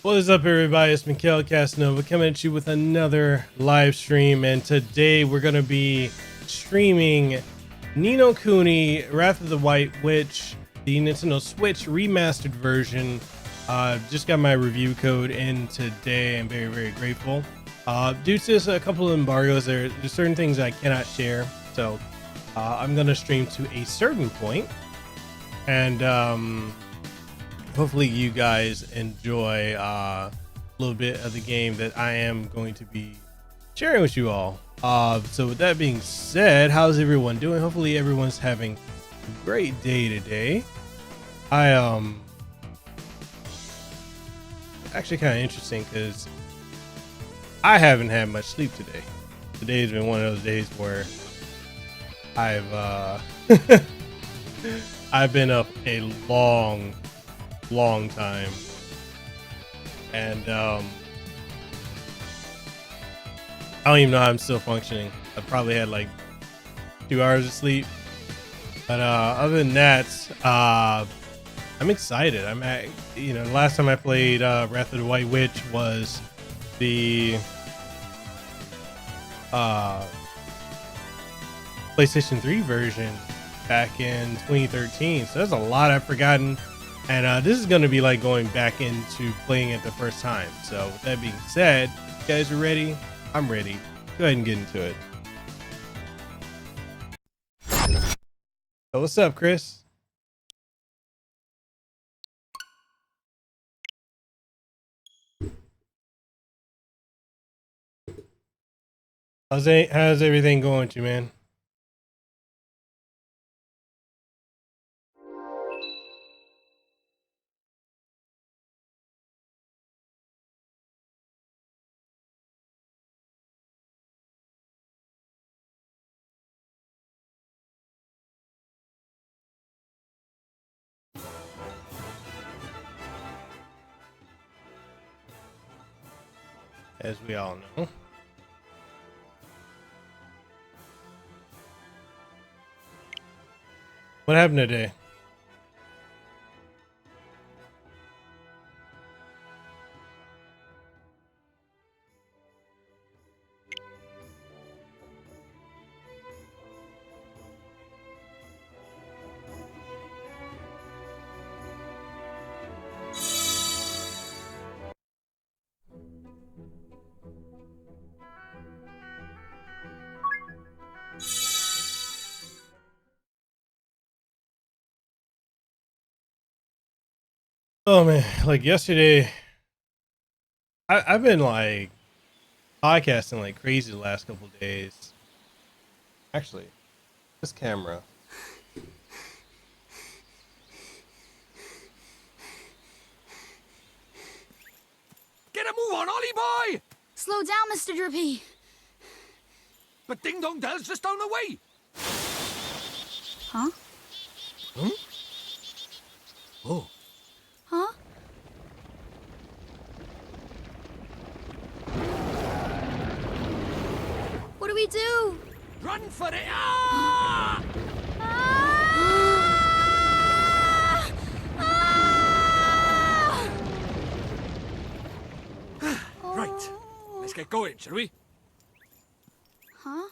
What is up, everybody? It's Mikhail Casanova coming at you with another live stream, and today we're going to be streaming Ni no Kuni Wrath of the White Witch, the Nintendo Switch remastered version. Just got my review code in today. I'm very grateful. Due to a couple of embargoes, there's certain things I cannot share, so I'm going to stream to a certain point, and hopefully you guys enjoy a little bit of the game that I am going to be sharing with you all. So with that being said, how's everyone doing? Hopefully everyone's having a great day today. Actually kind of interesting because I haven't had much sleep today. Today's been one of those days where I've I've been up a long time, and I don't even know how I'm still functioning. I probably had like 2 hours of sleep, but other than that, I'm excited. The last time I played Wrath of the White Witch was the PlayStation 3 version back in 2013, so there's a lot I've forgotten. And this is going to be like going back into playing it the first time. So with that being said, you guys are ready? I'm ready. Go ahead and get into it. So what's up, Chris? How's everything going with you, man? As we all know. What happened today? Oh man, like yesterday, I've been like podcasting like crazy the last couple of days. Actually, this camera. Get a move on, Ollie boy! Slow down, Mr. Drippy. But Ding Dong Dell's just down the way. Huh? Huh? Oh. Huh? What do we do? Run for it! Ah! Right. Let's get going, shall we? Huh?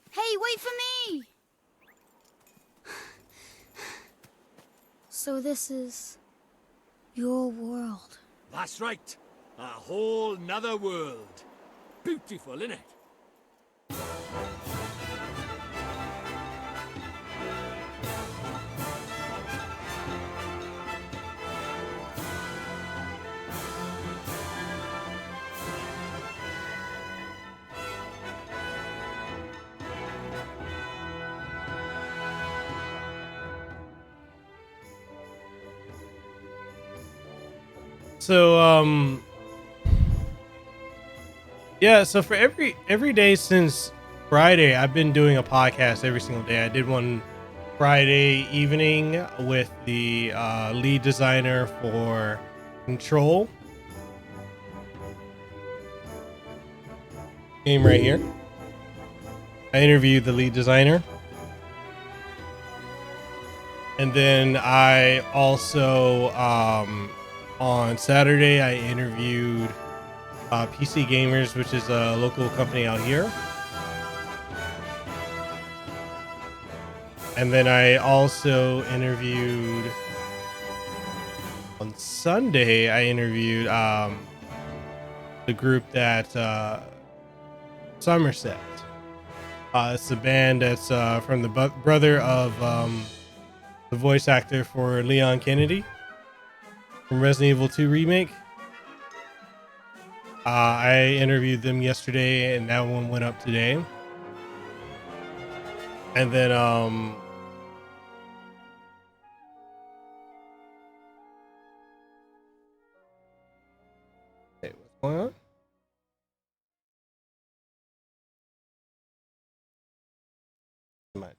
Hey, wait for me! So this is your world. That's right. A whole nother world. Beautiful, innit? So yeah, so for every day since Friday, I've been doing a podcast every single day. I did one Friday evening with the lead designer for Control game right here. I interviewed the lead designer. And then I also On Saturday, I interviewed PC Gamers, which is a local company out here. And then I also interviewed on Sunday. I interviewed the group that Somerset. It's a band that's from the brother of the voice actor for Leon Kennedy from Resident Evil 2 remake. I interviewed them yesterday, and that one went up today. And then hey, what's going on? My chat.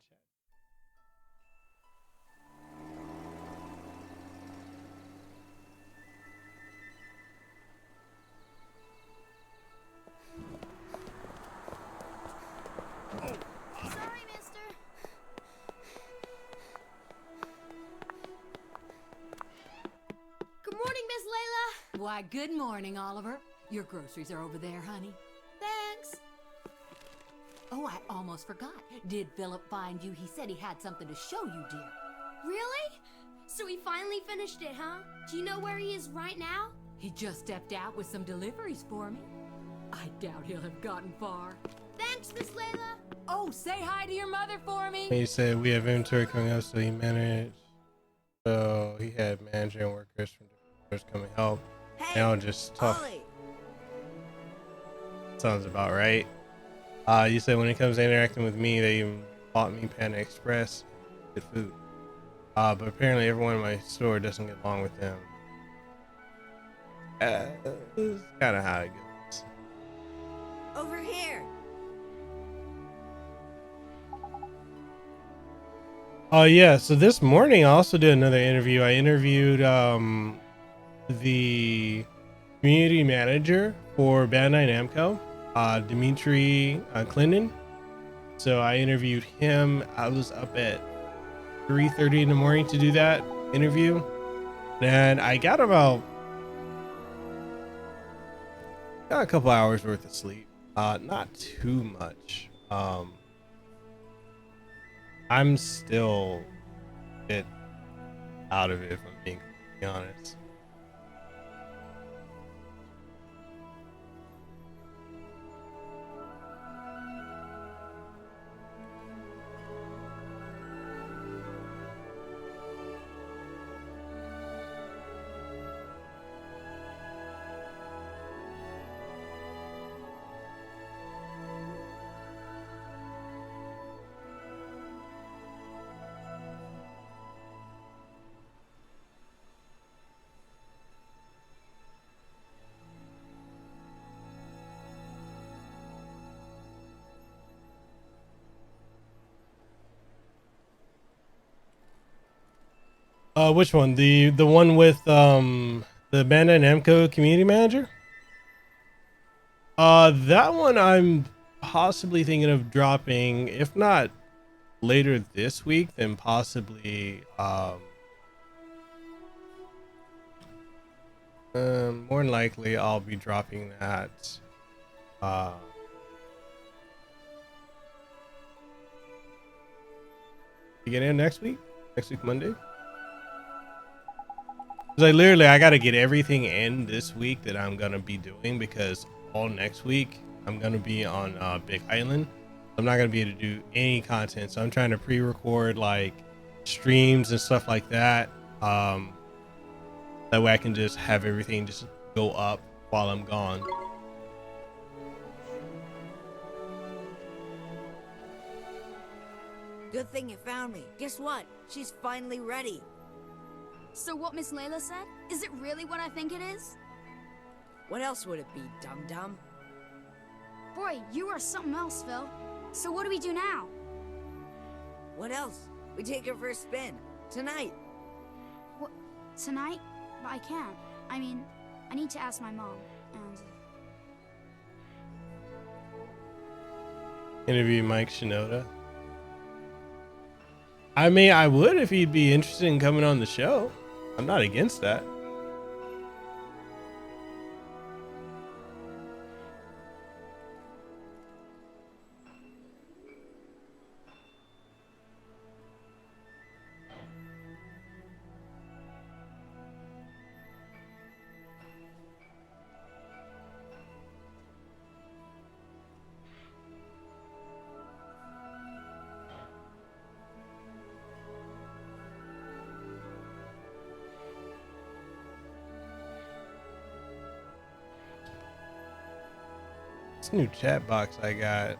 Sorry, mister. Good morning, Miss Layla. Why, good morning, Oliver. Your groceries are over there, honey. Thanks. Oh, I almost forgot. Did Philip find you? He said he had something to show you, dear. Really? So he finally finished it, huh? Do you know where he is right now? He just stepped out with some deliveries for me. I doubt he'll have gotten far. Thanks, Miss Layla. Oh, say hi to your mother for me. He said we have inventory coming up, so he managed. So he had managing workers from different stores come and help. Hey, Now just tough. Ollie. Sounds about right. You said when it comes to interacting with me, they even bought me Panda Express, good food. But apparently everyone in my store doesn't get along with them. It's kind of how it goes. Over here. Oh yeah, so this morning I also did another interview. I interviewed the community manager for Bandai Namco, Dimitri Clinton. So I interviewed him. I was up at 3:30 in the morning to do that interview, and I got a couple hours worth of sleep. Not too much. I'm still a bit out of it, if I'm being completely honest. Which one? The one with the Bandai Namco community manager? That one I'm possibly thinking of dropping, if not later this week, then possibly more than likely I'll be dropping that beginning of next week Monday. Because I gotta get everything in this week that I'm gonna be doing, because all next week I'm gonna be on Big Island. I'm not gonna be able to do any content, so I'm trying to pre-record like streams and stuff like that. That way I can just have everything just go up while I'm gone. Good thing you found me. Guess what? She's finally ready. So what Miss Layla said? Is it really what I think it is? What else would it be, dum-dum? Boy, you are something else, Phil. So what do we do now? What else? We take her for a spin. Tonight. What? Tonight? But I can't. I mean, I need to ask my mom, and... Interview Mike Shinoda. I mean, I would if he'd be interested in coming on the show. I'm not against that. This new chat box I got.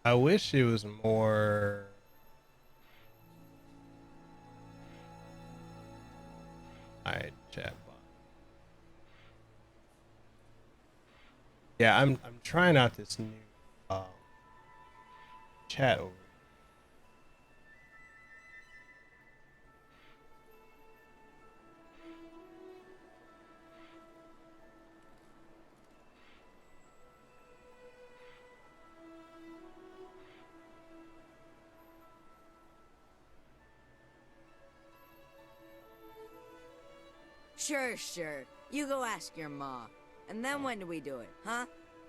I wish it was more. Alright, chat box. Yeah, I'm trying out this new chat over. Sure. You go ask your ma. And then when do we do it, huh?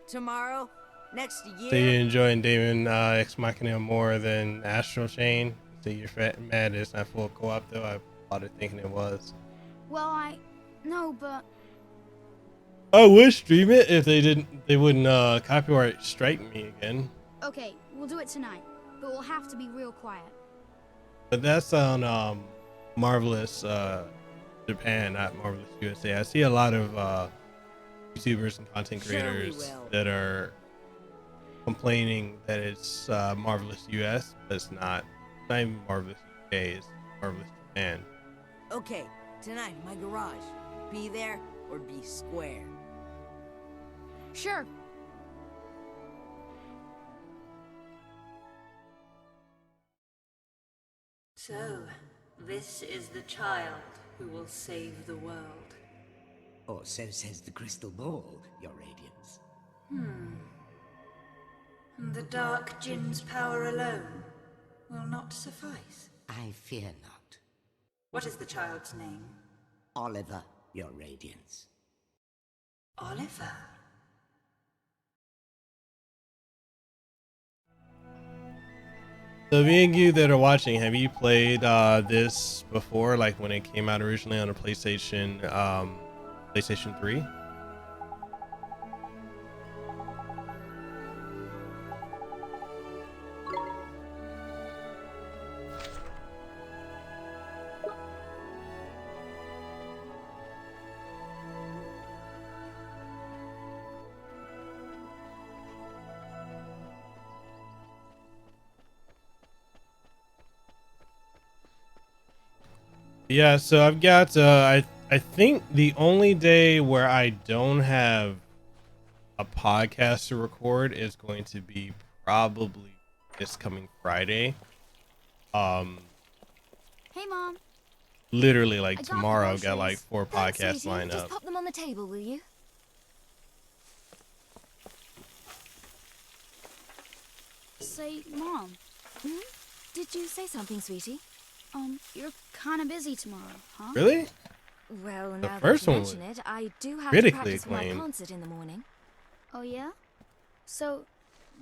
Tomorrow? Next year? So you enjoying Damon Ex Machina more than Astral Chain? So you're mad it's not full co-op though? I started thinking it was. Well, no, but I would stream it if they wouldn't copyright strike me again. okay, we'll do it tonight. But we'll have to be real quiet. But that's on Marvelous Japan, not Marvelous USA. I see a lot of YouTubers and content Sure we creators will. that are complaining that it's Marvelous US, but it's not. It's not even Marvelous UK, it's Marvelous Japan. Okay, tonight in my garage. Be there or be square. Sure. So, this is the child who will save the world. Or so says the crystal ball, Your Radiance. The Dark Jinn's power alone will not suffice. I fear not. What is the child's name? Oliver, Your Radiance. Oliver. So me and you that are watching, have you played this before, like when it came out originally on a PlayStation 3? Yeah, so I've got I think the only day where I don't have a podcast to record is going to be probably this coming Friday. Hey, Mom. Literally like I got tomorrow I've got groceries. like 4 Thanks, podcasts sweetie. lined Just up. pop them on the table, will you? Say, Mom, Did you say something, sweetie? you're kind of busy tomorrow, huh? Really? Well, The now first that you one mention it, I do have to critically practice for my acclaimed. concert in the morning. Oh, yeah? So,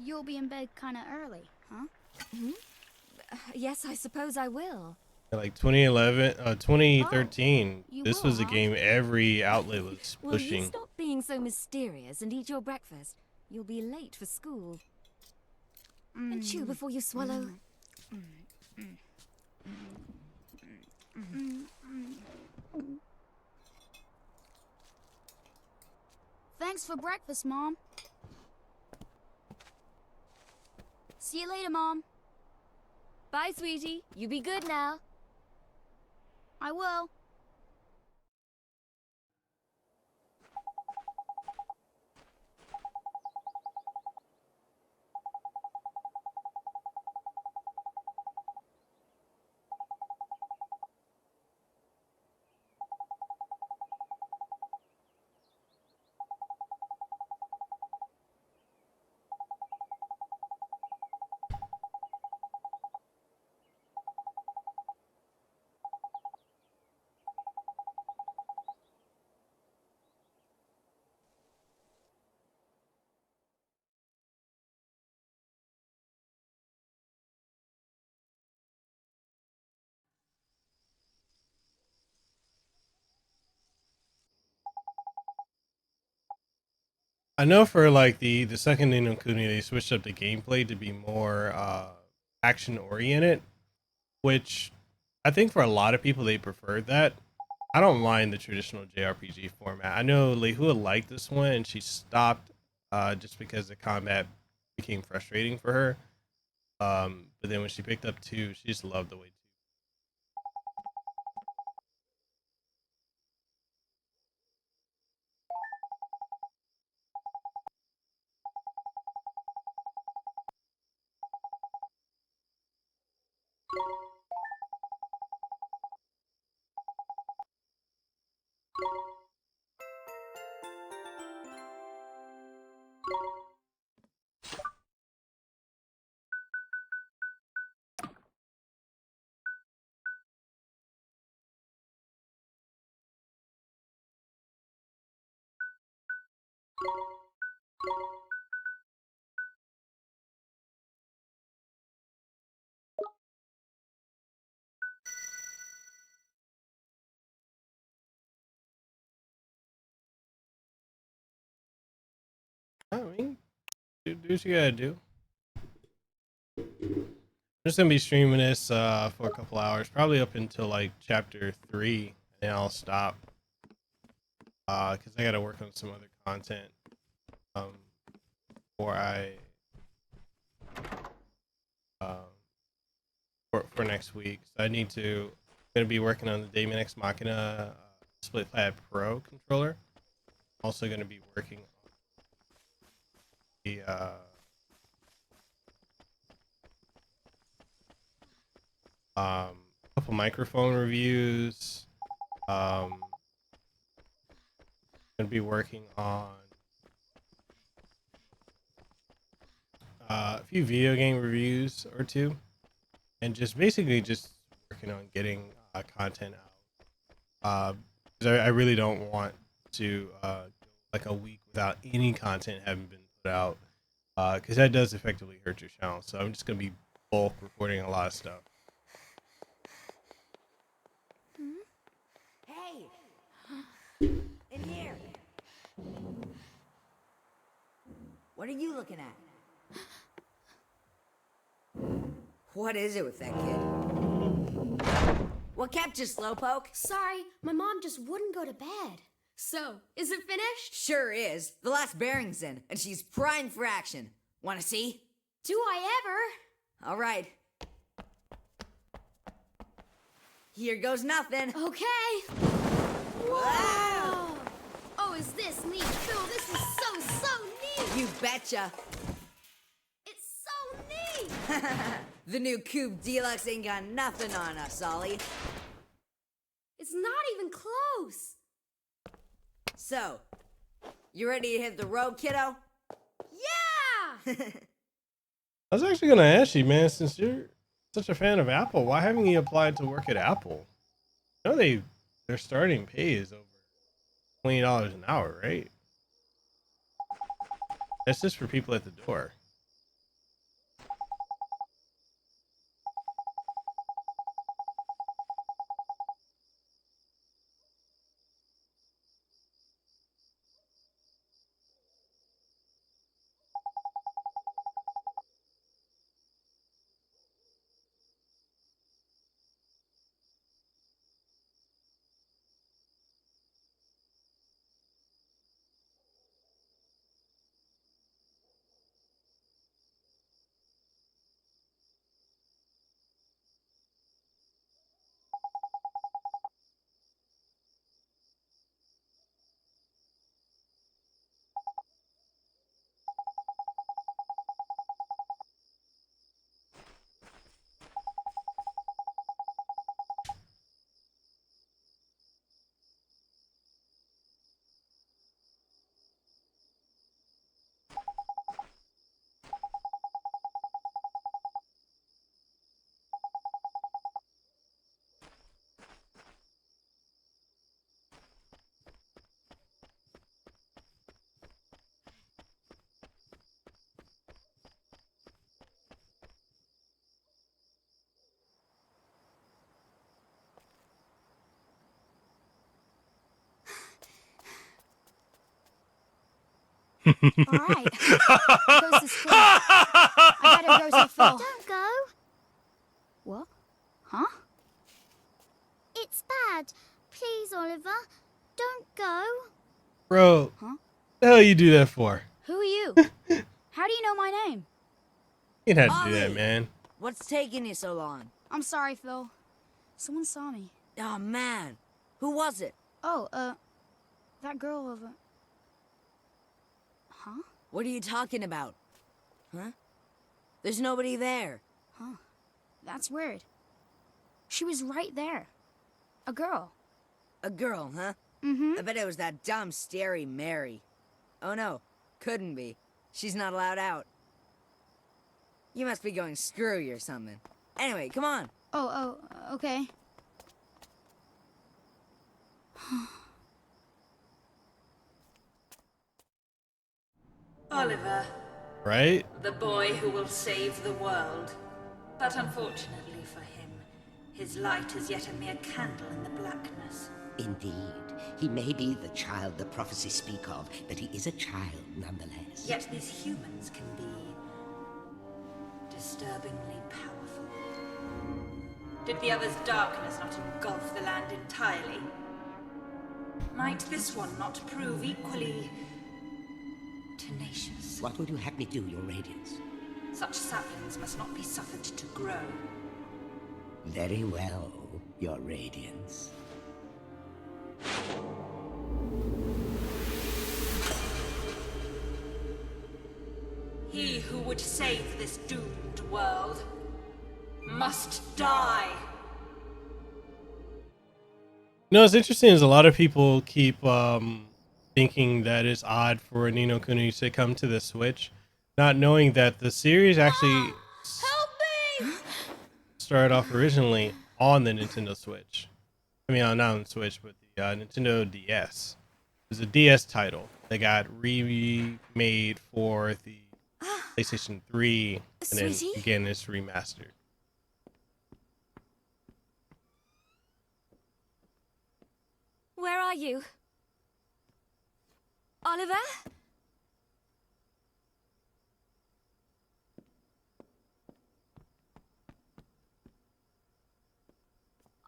you'll be in bed kind of early, huh? Yes, I suppose I will. Like 2011, 2013. you This will, was a huh? game every outlet was Will you pushing. stop being so mysterious and eat your breakfast? You'll be late for school. And chew before you swallow. Thanks for breakfast, Mom. See you later, Mom. Bye, sweetie. You be good now. I will. I know for like the second Nino Kuni, they switched up the gameplay to be more action oriented, which I think for a lot of people, they preferred that. I don't mind the traditional JRPG format. I know Lehua liked this one and she stopped just because the combat became frustrating for her. But then when she picked up 2, she just loved the way 2. I mean, do what you gotta do. I'm just gonna be streaming this for a couple hours, probably up until like chapter 3, and I'll stop. Because I gotta work on some other content before I for next week. So I need to gonna be working on the Daemon X Machina Split Pad Pro controller. Also gonna be working on the couple microphone reviews. Gonna be working on a few video game reviews or 2, and just basically just working on getting content out. 'Cause I really don't want to go like a week without any content having been put out, because that does effectively hurt your channel. So I'm just gonna be bulk recording a lot of stuff. Hey! In here! What are you looking at? What is it with that kid? What kept you, Slowpoke? Sorry, my mom just wouldn't go to bed. So, is it finished? Sure is. The last bearing's in, and she's primed for action. Wanna see? Do I ever? All right. Here goes nothing. Okay. Wow! Oh, is this neat? Phil, this is so neat! You betcha. It's so neat! The new Coupe Deluxe ain't got nothing on us, Ollie. It's not even close. So, you ready to hit the road, kiddo? Yeah! I was actually gonna ask you, man, since you're such a fan of Apple, why haven't you applied to work at Apple? I know their starting pay is over $20 an hour, right? That's just for people at the door. All right. Goes to school. I better go to Phil. Don't go. What? Huh? Bro, Huh? the hell you do that for? Who are you? How do you know my name? You didn't have to do that, Ollie! man. What's taking you so long? I'm sorry, Phil. Someone saw me. Oh, man. Who was it? Oh, that girl over. Huh? What are you talking about? Huh? There's nobody there. Huh. That's weird. She was right there. A girl. A girl, huh? Mm-hmm. I bet it was that dumb, starey Mary. Oh no, couldn't be. She's not allowed out. You must be going screwy or something. Anyway, come on. Oh, okay. Oliver, Right? the boy who will save the world. But unfortunately for him, his light is yet a mere candle in the blackness. Indeed, he may be the child the prophecies speak of, but he is a child nonetheless. Yet these humans can be disturbingly powerful. Did the other's darkness not engulf the land entirely? Might this one not prove equally tenacious? What would you have me do, Your Radiance? Such saplings must not be suffered to grow. Very well, Your Radiance. He who would save this doomed world must die. You know, what's interesting is a lot of people keep thinking that it's odd for Ni no Kuni to come to the Switch, not knowing that the series actually started off originally on the Nintendo Switch. I mean, not on the Switch, but the Nintendo DS. It was a DS title that got remade for the PlayStation 3, and then Sweetie? again it's remastered. Where are you? Oliver?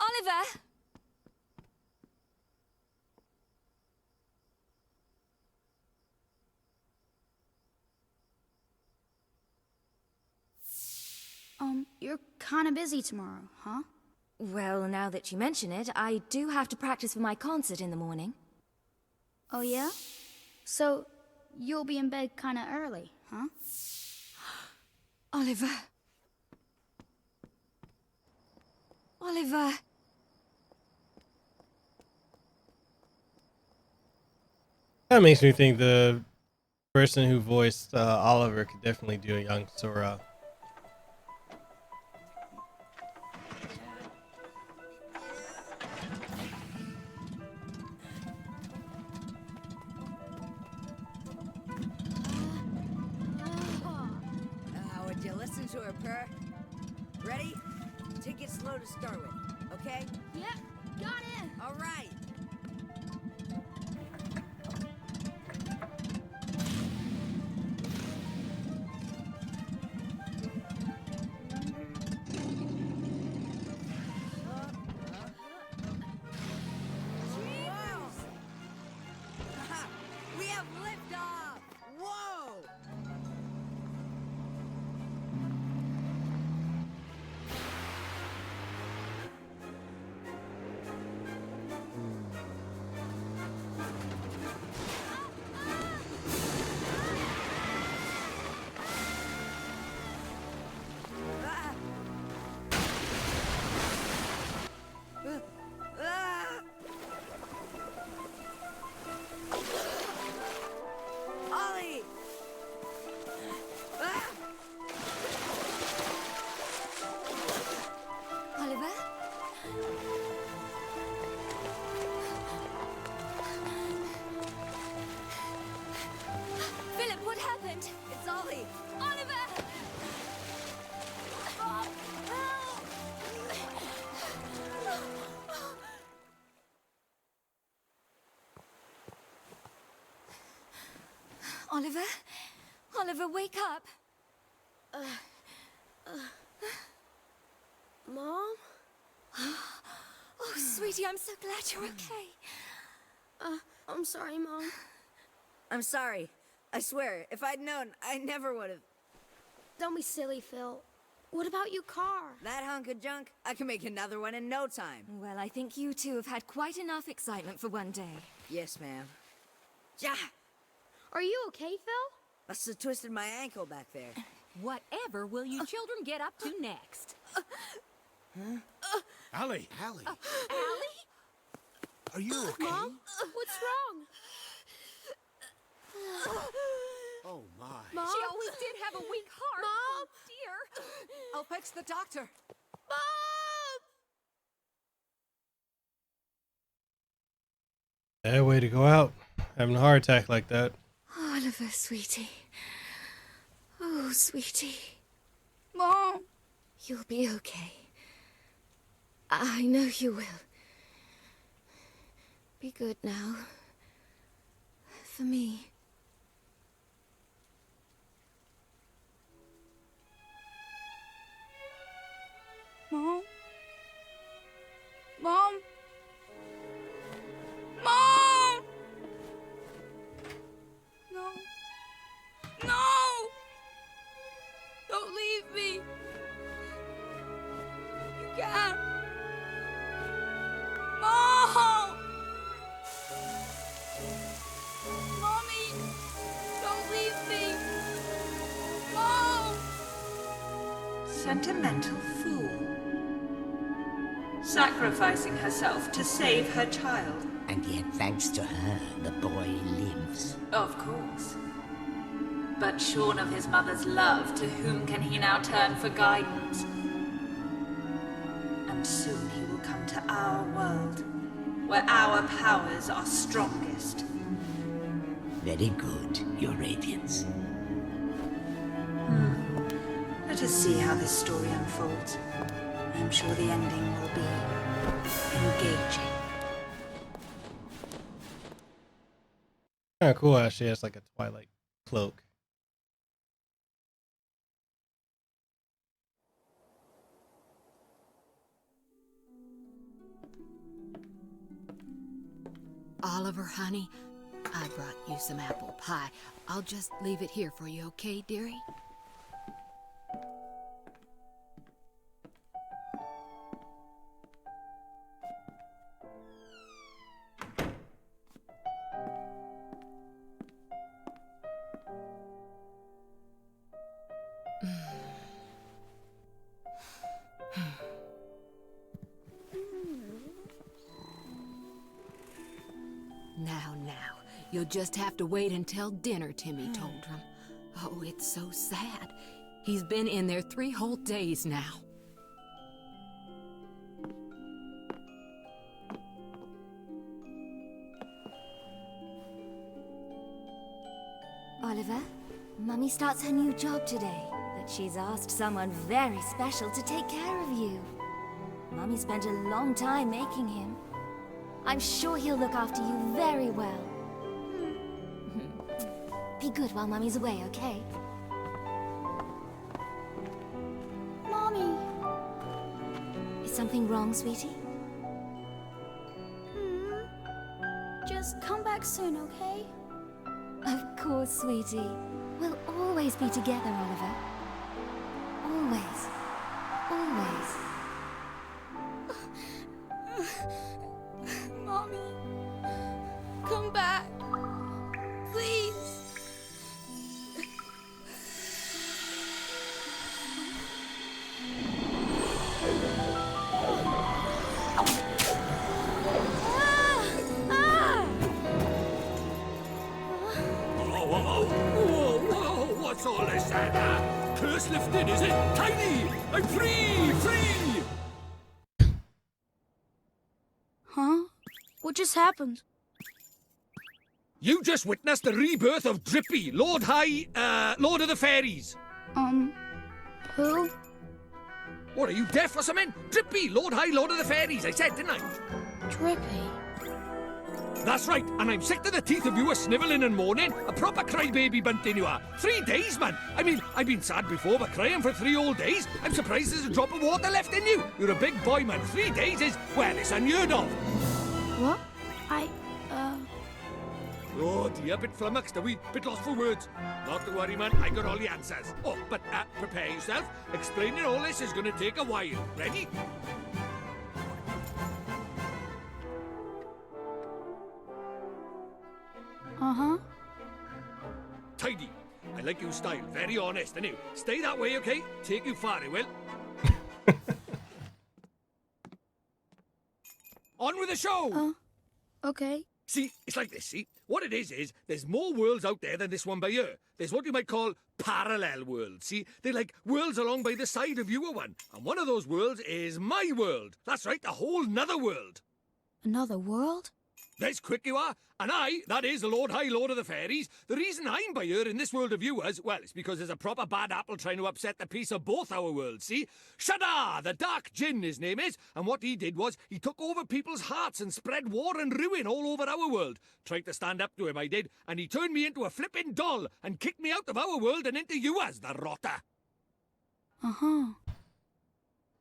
Oliver? You're kind of busy tomorrow, huh? Well, now that you mention it, I do have to practice for my concert in the morning. Oh, yeah? So, you'll be in bed kind of early, huh? Oliver. Oliver. That makes me think the person who voiced Oliver could definitely do a young Sora. Would you listen to her purr? Ready? Take it slow to start with, okay? Yep, got it. All right. Wow. We have liftoff! Whoa! Ollie! Oliver? Philip, what happened? It's Ollie! Oliver! Oliver? Oliver, wake up! Mom? Oh, sweetie, I'm so glad you're okay. I'm sorry, Mom. I'm sorry. I swear, if I'd known, I never would have. Don't be silly, Phil. What about your car? That hunk of junk, I can make another one in no time. Well, I think you two have had quite enough excitement for one day. Yes, ma'am. Ja! Are you okay, Phil? Must have twisted my ankle back there. Whatever will you children get up to next? Allie! Allie, Allie? are you okay? Mom? What's wrong? Oh, my. Mom? She always did have a weak heart. Mom? Oh, dear. I'll fetch the doctor. Mom! Yeah, way to go out. Having a heart attack like that. Oliver, sweetie. Oh, sweetie. Mom! You'll be okay. I know you will. Be good now. For me. Mom? Mom? Mom! No. No! Don't leave me. You can't. Mom! Mommy! Don't leave me. Mom! Sentimental fool. Sacrificing herself to save her child. And yet, thanks to her, the boy lives. Of course. But shorn of his mother's love, to whom can he now turn for guidance? And soon he will come to our world, where our powers are strongest. Very good, Your Radiance. Let us see how this story unfolds. I'm sure the ending will be engaging. Kind of cool how she has like a Twilight cloak. Oliver, honey, I brought you some apple pie. I'll just leave it here for you, okay, dearie? Now, you'll just have to wait until dinner, Timmy told him. Oh, it's so sad. He's been in there 3 whole days now. Oliver, Mummy starts her new job today, but she's asked someone very special to take care of you. Mummy spent a long time making him. I'm sure he'll look after you very well. Be good while Mummy's away, okay? Mommy! Is something wrong, sweetie? Just come back soon, okay? Of course, sweetie. We'll always be together, Oliver. Always. Always. Mommy, come back. Please. Whoa, what's all this? Curse lifted, is it? Tiny! I'm free! Free! Huh? What just happened? You just witnessed the rebirth of Drippy, Lord of the Fairies. Who? What, are you deaf or something? Drippy, Lord of the Fairies, I said, didn't I? Drippy. That's right, and I'm sick to the teeth of you a snivelling and moaning. A proper crybaby bunting you are. 3 days, man. I mean, I've been sad before, but crying for 3 whole days? I'm surprised there's a drop of water left in you. You're a big boy, man. 3 days is, well, it's unheard of. What? Oh dear, bit flummoxed, are we? Bit lost for words. Not to worry, man, I got all the answers. Oh, but prepare yourself. Explaining all this is gonna take a while. Ready? Uh-huh. Tidy. I like your style. Very honest, and you stay that way, okay? Take you far, it will. On with the show! Okay. See, it's like this, see? What it is there's more worlds out there than this one by here. There's what you might call parallel worlds, see? They're like worlds along by the side of your one. And one of those worlds is my world. That's right, a whole nother world. Another world? That's quick you are. And I, that is the Lord High Lord of the Fairies, the reason I'm by here in this world of yours, well, it's because there's a proper bad apple trying to upset the peace of both our worlds, see? Shadar, the Dark Djinn, his name is, and what he did was he took over people's hearts and spread war and ruin all over our world. Tried to stand up to him, I did, and he turned me into a flippin' doll and kicked me out of our world and into yours, the rotter. Uh-huh.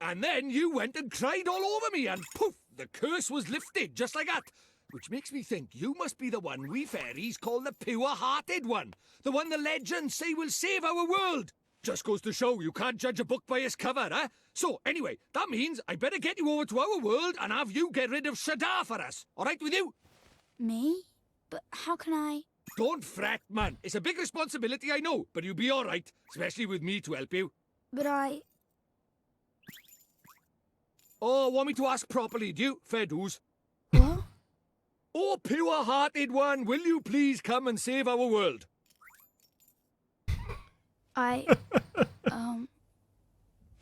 And then you went and cried all over me, and poof, the curse was lifted, just like that. Which makes me think you must be the one we fairies call the pure-hearted one. The one the legends say will save our world. Just goes to show you can't judge a book by its cover, eh? So, anyway, that means I better get you over to our world and have you get rid of Shadar for us. All right with you? Me? But how can I... Don't fret, man. It's a big responsibility, I know, but you'll be all right, especially with me to help you. But I... Oh, want me to ask properly, do you? Fair dues. What? Oh, pure-hearted one, will you please come and save our world?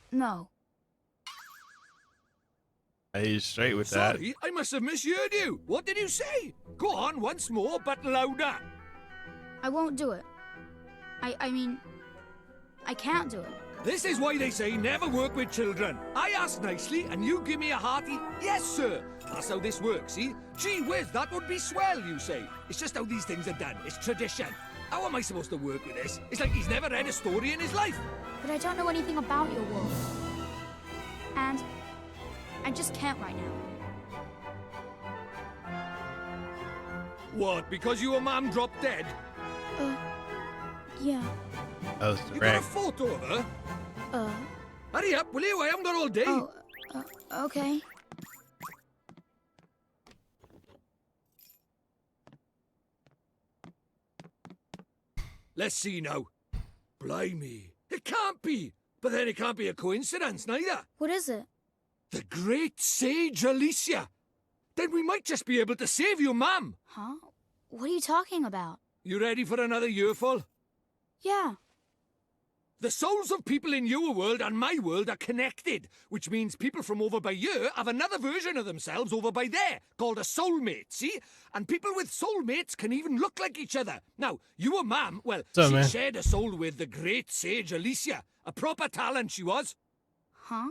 No. He's straight with that. Sorry, I must have misheard you. What did you say? Go on once more, but louder. I won't do it. I mean, I can't do it. This is why they say never work with children. I ask nicely, and you give me a hearty, yes, sir. That's how this works, see? Gee whiz, that would be swell, you say. It's just how these things are done. It's tradition. How am I supposed to work with this? It's like he's never read a story in his life. But I don't know anything about your world. And I just can't right now. What, because your mum dropped dead? Yeah. That was You got a direct. photo of her? Hurry up, will you? I haven't got all day. Okay. Let's see now. Blimey. It can't be. But then it can't be a coincidence, neither. What is it? The great sage Alicia. Then we might just be able to save your mum. Huh? What are you talking about? You ready for another earful? Yeah. The souls of people in your world and my world are connected, which means people from over by here have another version of themselves over by there, called a soulmate, see? And people with soulmates can even look like each other. Now, your mum, well, So, she man. shared a soul with the great sage Alicia. A proper talent she was. Huh?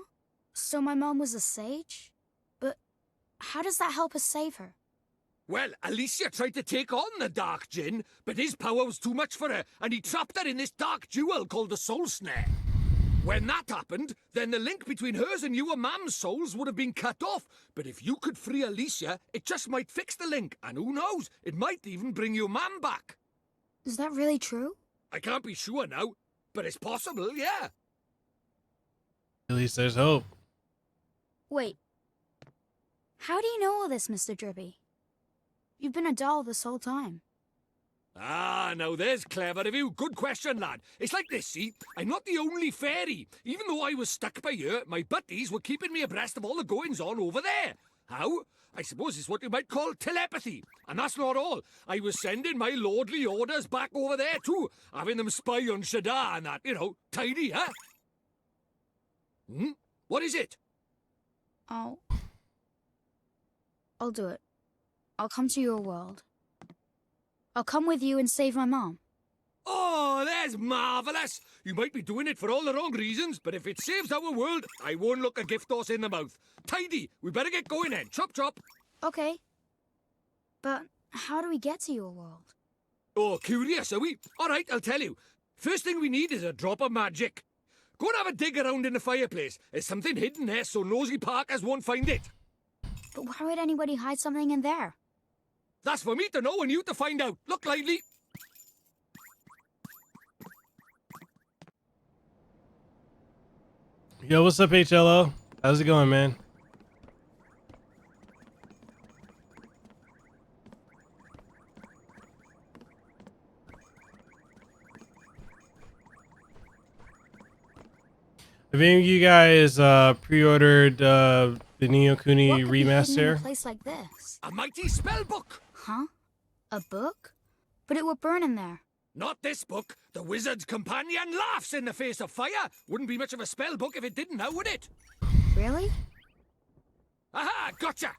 So my mom was a sage? But how does that help us save her? Well, Alicia tried to take on the Dark Djinn, but his power was too much for her, and he trapped her in this dark jewel called the Soul Snare. When that happened, then the link between hers and your mum's souls would have been cut off. But if you could free Alicia, it just might fix the link, and who knows, it might even bring your mum back. Is that really true? I can't be sure now, but it's possible, yeah. At least there's hope. Wait. How do you know all this, Mr. Drippy? You've been a doll this whole time. Ah, now there's clever of you. Good question, lad. It's like this, see? I'm not the only fairy. Even though I was stuck by here, my buddies were keeping me abreast of all the goings-on over there. How? I suppose it's what you might call telepathy. And that's not all. I was sending my lordly orders back over there, too. Having them spy on Shadar and that, you know, tidy, huh? What is it? I'll do it. I'll come to your world. I'll come with you and save my mom. Oh, that's marvellous! You might be doing it for all the wrong reasons, but if it saves our world, I won't look a gift horse in the mouth. Tidy! We better get going then. Chop chop! Okay. But how do we get to your world? Oh, curious, are we? All right, I'll tell you. First thing we need is a drop of magic. Go and have a dig around in the fireplace. There's something hidden there so nosy Parkers won't find it. But why would anybody hide something in there? That's for me to know and you to find out. Look lively. Yo, what's up, HLO? How's it going, man? Have any of you guys pre-ordered the Neo Kuni What could be hidden in a remaster? place like this? A mighty spell book. Huh? A book? But it would burn in there. Not this book. The Wizard's Companion laughs in the face of fire. Wouldn't be much of a spell book if it didn't, now would it? Really? Aha, gotcha.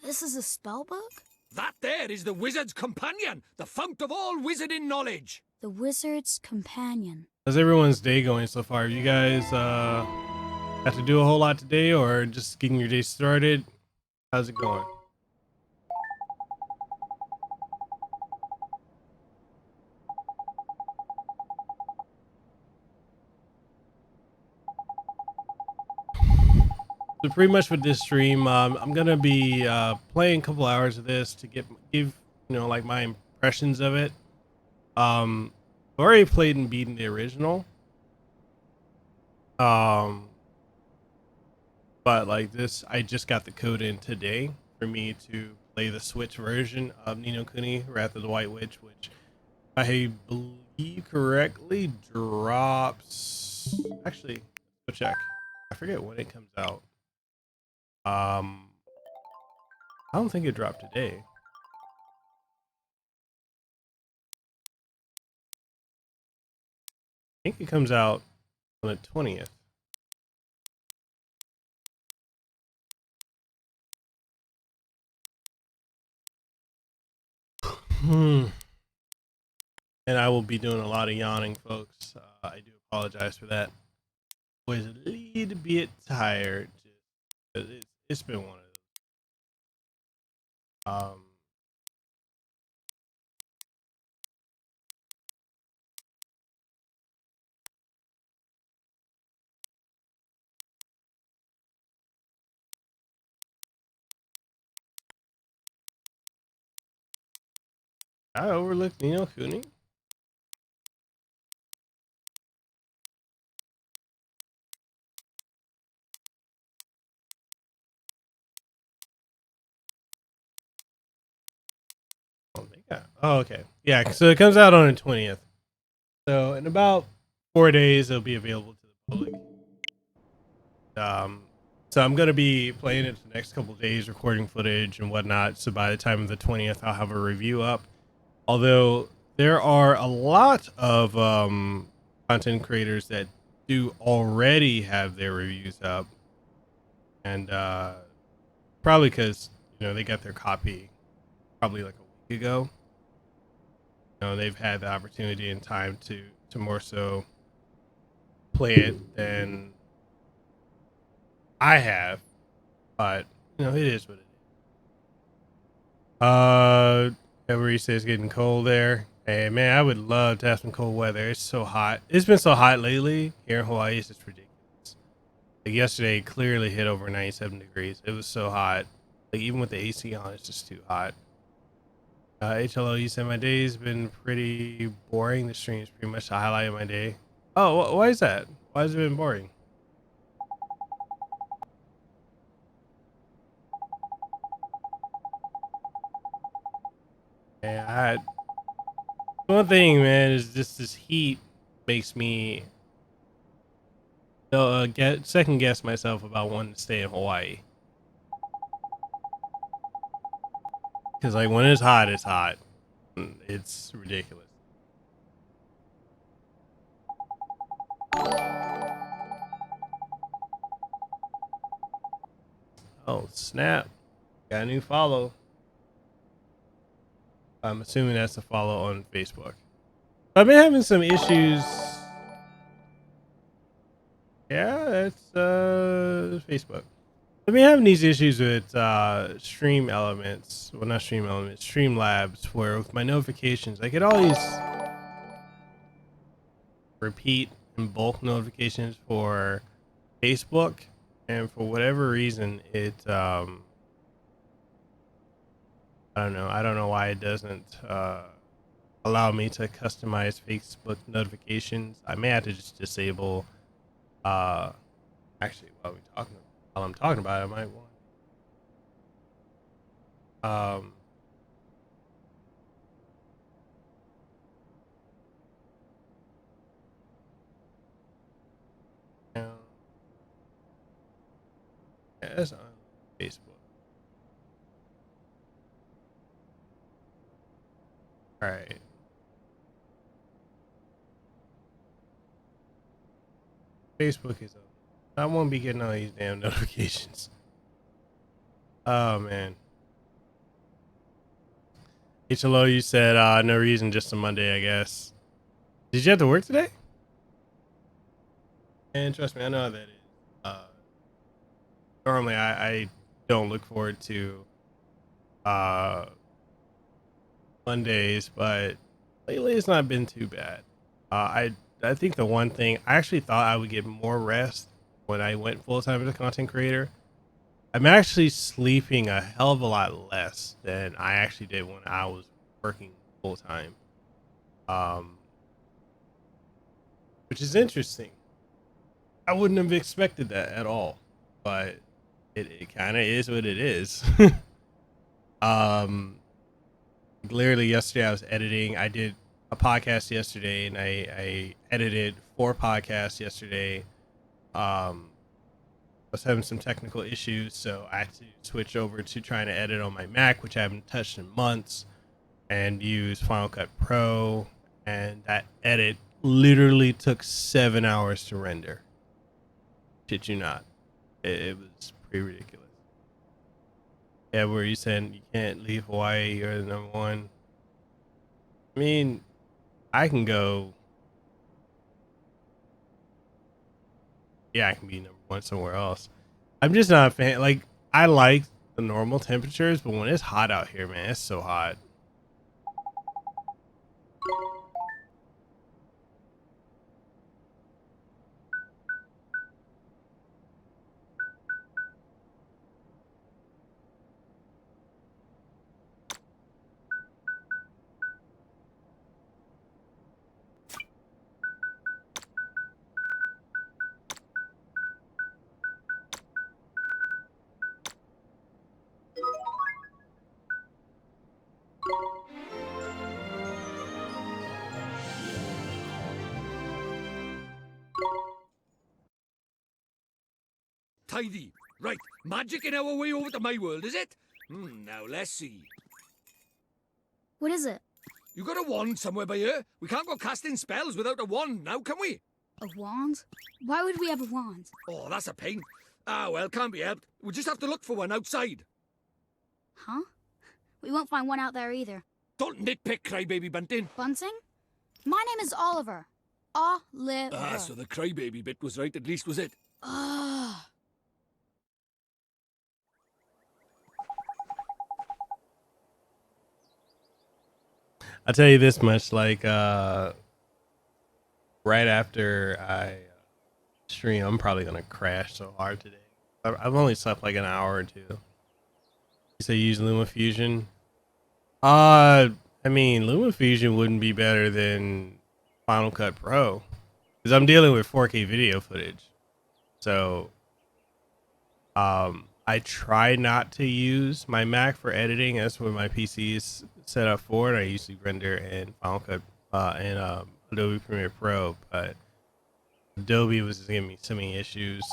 This is a spell book? That there is the Wizard's Companion, the fount of all wizarding knowledge. The Wizard's Companion. How's everyone's day going so far? Have you guys have to do a whole lot today, or just getting your day started? How's it going? So pretty much with this stream, I'm gonna be playing a couple hours of this to give like my impressions of it. I've already played and beaten the original. But like this, I just got the code in today for me to play the Switch version of Ni no Kuni, Wrath of the White Witch, which I believe correctly drops. Actually, go check. I forget when it comes out. I don't think it dropped today. I think it comes out on the 20th. And I will be doing a lot of yawning, folks. I do apologize for that. Was a little bit tired. It's been one of those. I overlooked Ni no Kuni. Oh, okay. Yeah, so it comes out on the 20th. So in about 4 days, it'll be available to the public. So I'm gonna be playing it the next couple days, recording footage and whatnot. So by the time of the 20th, I'll have a review up. Although there are a lot of content creators that do already have their reviews up, and probably because they got their copy probably like a week ago. They've had the opportunity and time to more so play it than I have, but it is what it is. Everybody says it's getting cold there. Hey man, I would love to have some cold weather. It's so hot. It's been so hot lately here in Hawaii. It's just ridiculous. Like yesterday, it clearly hit over 97 degrees. It was so hot. Like even with the AC on, it's just too hot. HLO, you said my day's been pretty boring. The stream's pretty much the highlight of my day. Oh, why is that? Why has it been boring? Yeah, one thing, man, is just this heat makes me get second guess myself about wanting to stay in Hawaii. Because like when it's hot, it's hot. It's ridiculous. Oh snap! Got a new follow. I'm assuming that's a follow on Facebook. I've been having some issues. Yeah, that's Facebook. I've been having these issues with Stream Elements. Well, not Stream Elements, Stream Labs, where with my notifications, I could always repeat in bulk notifications for Facebook, and for whatever reason, it I don't know why it doesn't allow me to customize Facebook notifications. I may have to just disable. Actually, while I'm talking about it, I might want. Yeah, it's on Facebook. All right. Facebook is up. I won't be getting all these damn notifications. Oh man. HLO, you said no reason, just a Monday, I guess. Did you have to work today? And trust me, I know how that is. Normally I don't look forward to uh Mondays, but lately it's not been too bad. I think the one thing I actually thought I would get more rest when I went full time as a content creator. I'm actually sleeping a hell of a lot less than I actually did when I was working full time. Um, which is interesting. I wouldn't have expected that at all, but it kind of is what it is. um, Literally yesterday I was editing. I did a podcast yesterday, and I edited 4 podcasts yesterday. I was having some technical issues, so I had to switch over to trying to edit on my Mac, which I haven't touched in months, and use Final Cut Pro. And that edit literally took 7 hours to render. Shit you not. It was pretty ridiculous. Yeah, where you saying you can't leave Hawaii, you're the number one. I mean, I can go. Yeah, I can be number one somewhere else. I'm just not a fan. Like, I like the normal temperatures, but when it's hot out here, man, it's so hot. Tidy. Right, magic in our way over to my world, is it? Now let's see. What is it? You got a wand somewhere by here? We can't go casting spells without a wand now, can we? A wand? Why would we have a wand? Oh, that's a pain. Ah, well, can't be helped. We'll just have to look for one outside. Huh? We won't find one out there either. Don't nitpick, Crybaby Bunting. Bunting? My name is Oliver. Oliver. Ah, so the crybaby bit was right, at least, was it? Ugh. I'll tell you this much, like right after I stream, I'm probably gonna crash so hard today. I've only slept like an hour or two. You say use LumaFusion? I mean, LumaFusion wouldn't be better than Final Cut Pro, because I'm dealing with 4K video footage. So I try not to use my Mac for editing. That's what my PC is set up for, and I usually render in Final Cut and Adobe Premiere Pro. But Adobe was giving me so many issues.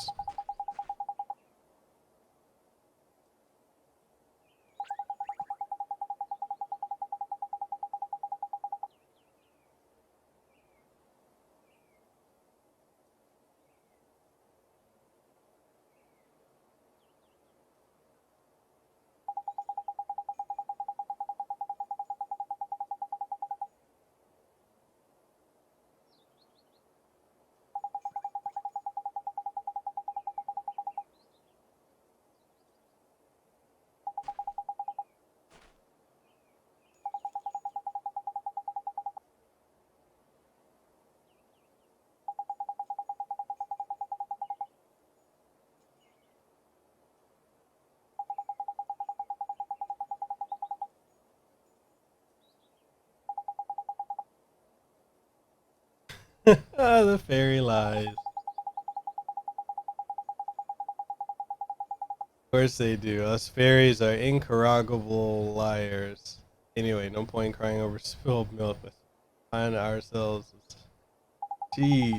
Ah, the fairy lies. Of course they do. Us fairies are incorrigible liars. Anyway, no point in crying over spilled milk. Let's find ourselves. Jeez.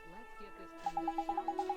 Let's get this cleaned up, shall we?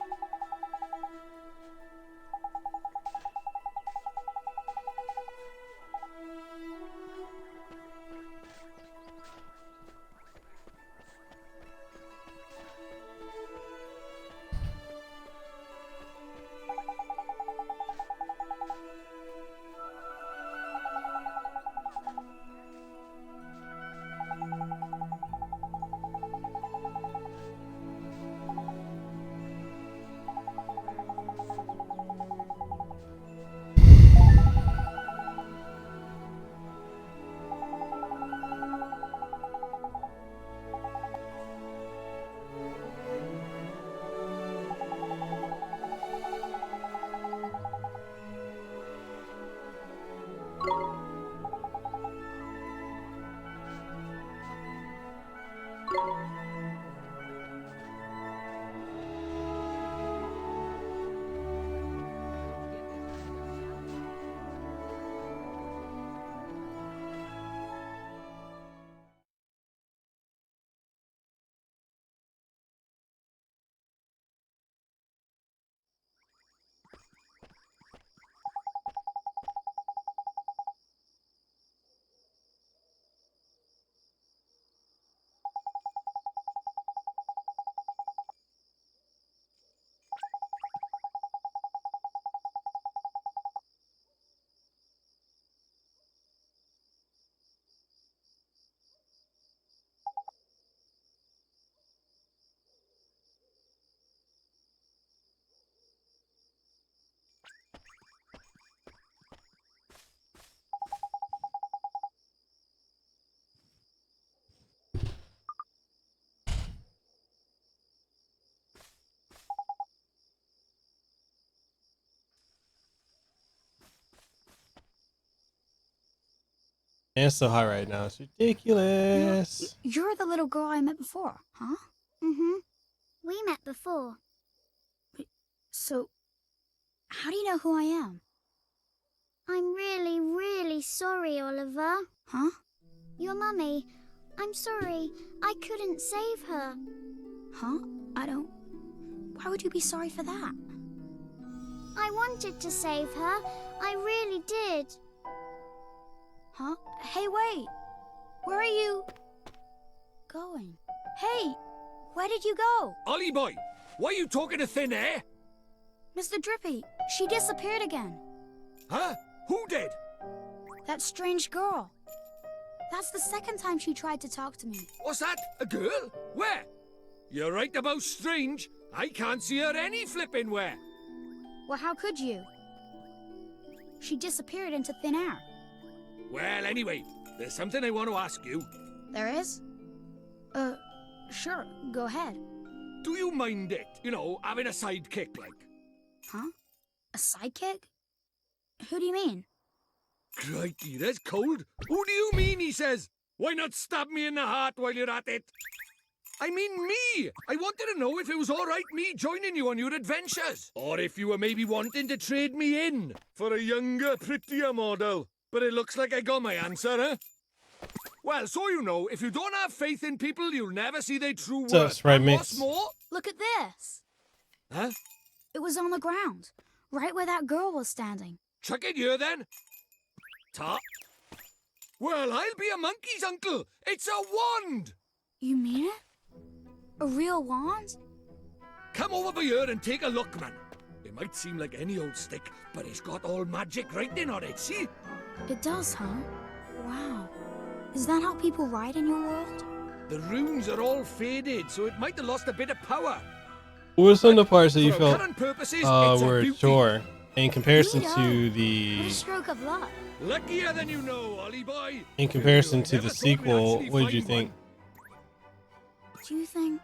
And it's so hot right now. It's ridiculous. You're the little girl I met before, huh? Mm-hmm. We met before. So, how do you know who I am? I'm really, really sorry, Oliver. Huh? Your mummy. I'm sorry. I couldn't save her. Huh? I don't... Why would you be sorry for that? I wanted to save her. I really did. Huh? Hey, wait! Where are you... going? Hey! Where did you go? Ollie boy, why are you talking to thin air? Mr. Drippy, she disappeared again. Huh? Who did? That strange girl. That's the second time she tried to talk to me. What's that? A girl? Where? You're right about strange. I can't see her any flipping where. Well, how could you? She disappeared into thin air. Well, anyway, there's something I want to ask you. There is? Sure, go ahead. Do you mind it? You know, having a sidekick like? Huh? A sidekick? Who do you mean? Crikey, that's cold. Who do you mean, he says? Why not stab me in the heart while you're at it? I mean me! I wanted to know if it was alright me joining you on your adventures. Or if you were maybe wanting to trade me in for a younger, prettier model. But it looks like I got my answer, huh? Well, so you know, if you don't have faith in people, you'll never see their true worth. That's right, And mix. what's more... Look at this. Huh? It was on the ground, right where that girl was standing. Chuck it here, then. Ta. Well, I'll be a monkey's uncle. It's a wand. You mean it? A real wand? Come over here and take a look, man. It might seem like any old stick, but it's got all magic writing on it, see? It does, huh? Wow. Is that how people write in your world? The runes are all faded, so it might have lost a bit of power. What were some of the parts that you For our felt current purposes, it's a were a beauty. chore in comparison Neato. to What the a stroke of luck. Luckier than you know, Ollie boy. in comparison I to never the thought we'd sequel? actually What did you find think? one. Do you think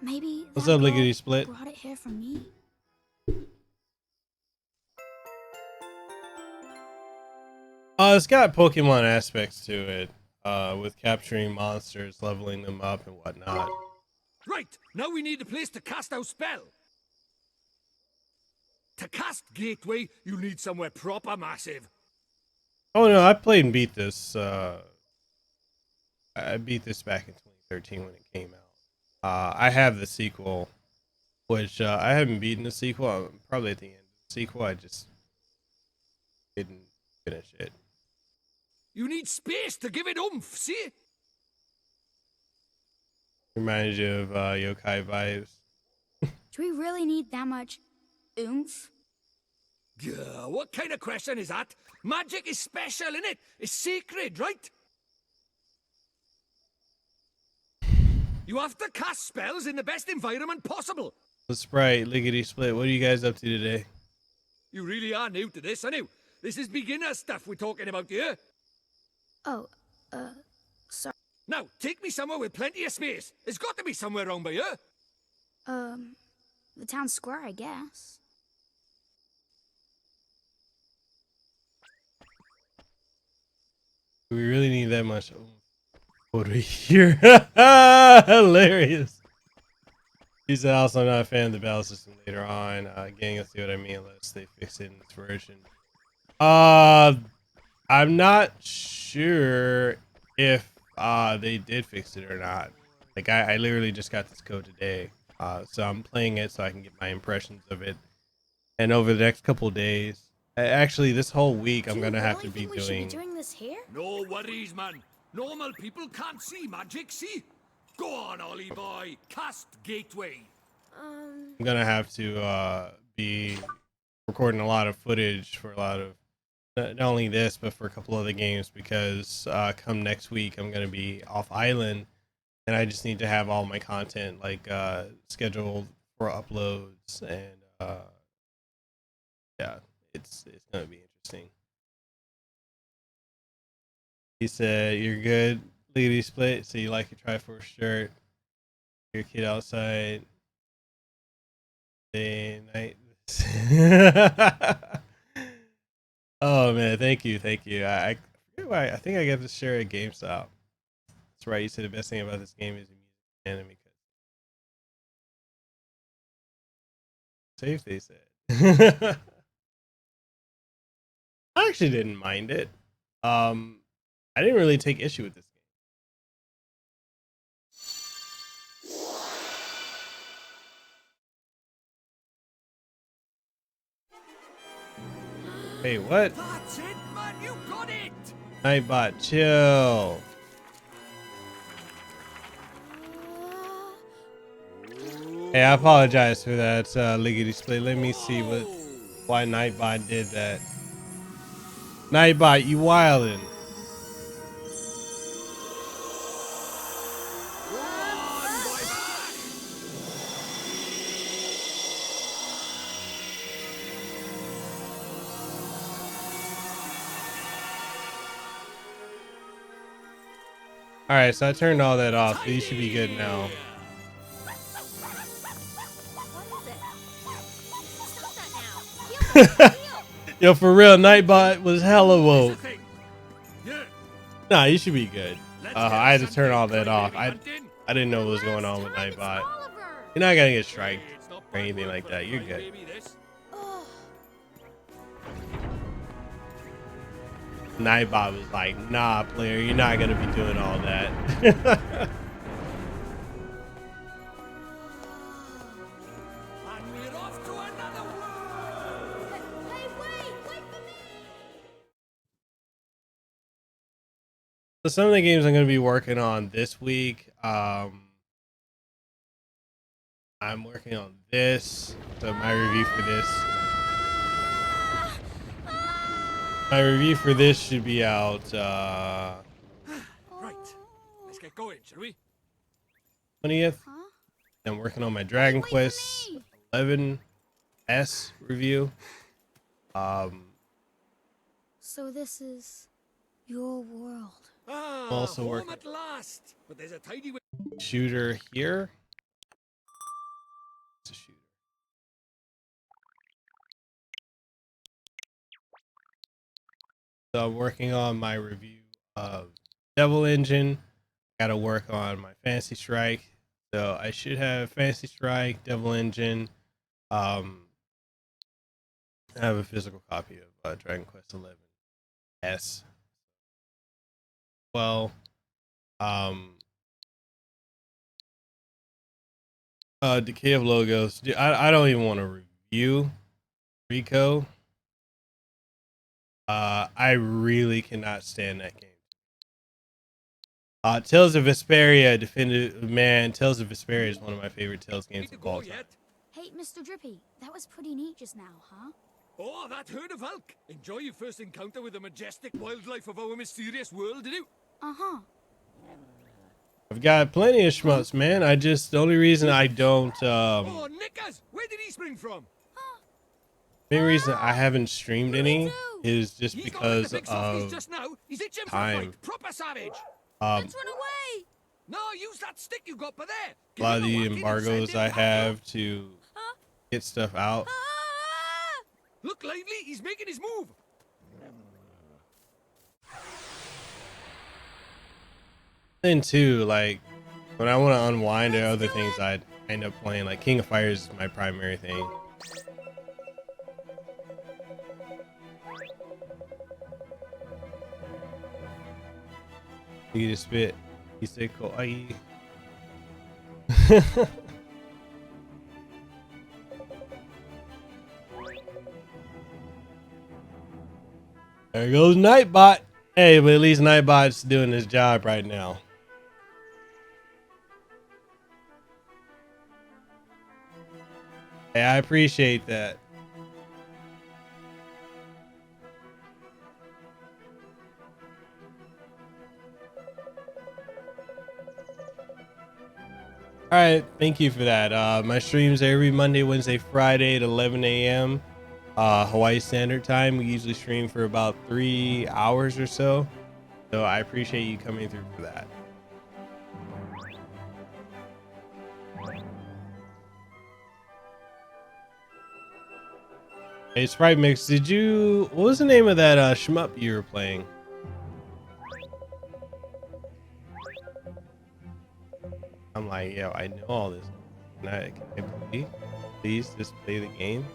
maybe What's that up, girl Lickety Split? brought it here for me? It's got Pokemon aspects to it, with capturing monsters, leveling them up, and whatnot. Right, now we need a place to cast our spell. To cast Gateway, you need somewhere proper massive. Oh no, I played and beat this. I beat this back in 2013 when it came out. I have the sequel, which I haven't beaten the sequel. I'm probably at the end of the sequel. I just didn't finish it. You need space to give it oomph, see? Reminds you of yokai vibes. Do we really need that much oomph? Gah, what kind of question is that? Magic is special, innit? It's sacred, right? You have to cast spells in the best environment possible. The sprite, Lickety Split. What are you guys up to today? You really are new to this, aren't you? This is beginner stuff we're talking about here. Oh, sorry. Now, take me somewhere with plenty of space. There's got to be somewhere around by here. The town square, I guess. Do we really need that much? What do we hear? Hilarious. He said, also, I'm not a fan of the battle system later on. Gang, you'll see what I mean unless they fix it in this version. I'm not sure if they did fix it or not. Like, I literally just got this code today. So I'm playing it so I can get my impressions of it. And over the next couple days, actually this whole week, I'm gonna have to be we should be doing this here? No worries, man. Normal people can't see magic, see? Go on, Ollie boy. Cast Gateway. I'm gonna have to be recording a lot of footage for a lot of not only this but for a couple other games, because come next week I'm gonna be off island and I just need to have all my content like scheduled for uploads, and yeah, it's gonna be interesting. He said, "You're good, Lady Split. So you like your Triforce shirt? Your kid outside day and night." Oh man, thank you. I forget why. I think I got this shirt at GameStop. That's right. You said the best thing about this game is the music and anime. Safe, they said. I actually didn't mind it. I didn't really take issue with this game. Hey, what? That's it, man. You got it. Nightbot, chill. Hey, I apologize for that liggity split. Let me see why Nightbot did that. Nightbot, you wildin'. Alright, so I turned all that off, so you should be good now. Yo, for real, Nightbot was hella woke. Nah, you should be good. I had to turn all that off. I didn't know what was going on with Nightbot. You're not gonna get striked or anything like that. You're good. Nightbot was like, nah, player, you're not gonna be doing all that. So some of the games I'm going to be working on this week, I'm working on this. So my review for this should be out Right. Let's get going, shall we? 20th. Huh? I'm working on my Dragon Wait for Quest me! 11S review. So this is your world. Ah, Also home working at last. But there's a tidy way. shooter here. It's a shooter. So I'm working on my review of Devil Engine. Got to work on my Fantasy Strike. So I should have Fantasy Strike, Devil Engine. I have a physical copy of Dragon Quest 11S. Well, Decay of Logos. Dude, I don't even want to review Rico. I really cannot stand that game. Tales of Vesperia, definitive man. Tales of Vesperia is one of my favorite Tales games of all time. Hey, Mr. Drippy, that was pretty neat just now, huh? Oh, that herd of elk. Enjoy your first encounter with the majestic wildlife of our mysterious world, did you? Uh-huh. I've got plenty of schmutz, man. The only reason I don't, Oh, Nickers! Where did he spring from? main reason I haven't streamed any too. is just He's got like because the big softies of just now. He's itching for a time. fight. Proper savage. Let's run away! No, use that stick you got by there. a lot of the embargoes I have to get stuff out. Ah! Look lively, he's making his move. Then too, like when I want to unwind, there are other things I end up playing. Like King of Fighters is my primary thing. You just spit. He said, "Kawaii." There goes Nightbot. Hey, but at least Nightbot's doing his job right now. Hey, I appreciate that. All right, thank you for that. My streams are every Monday, Wednesday, Friday at 11 a.m. Hawaii Standard Time. We usually stream for about 3 hours or so. So I appreciate you coming through for that. Hey, Sprite Mix, what was the name of that shmup you were playing? I'm like, yo, I know all this. Can I please just play the game?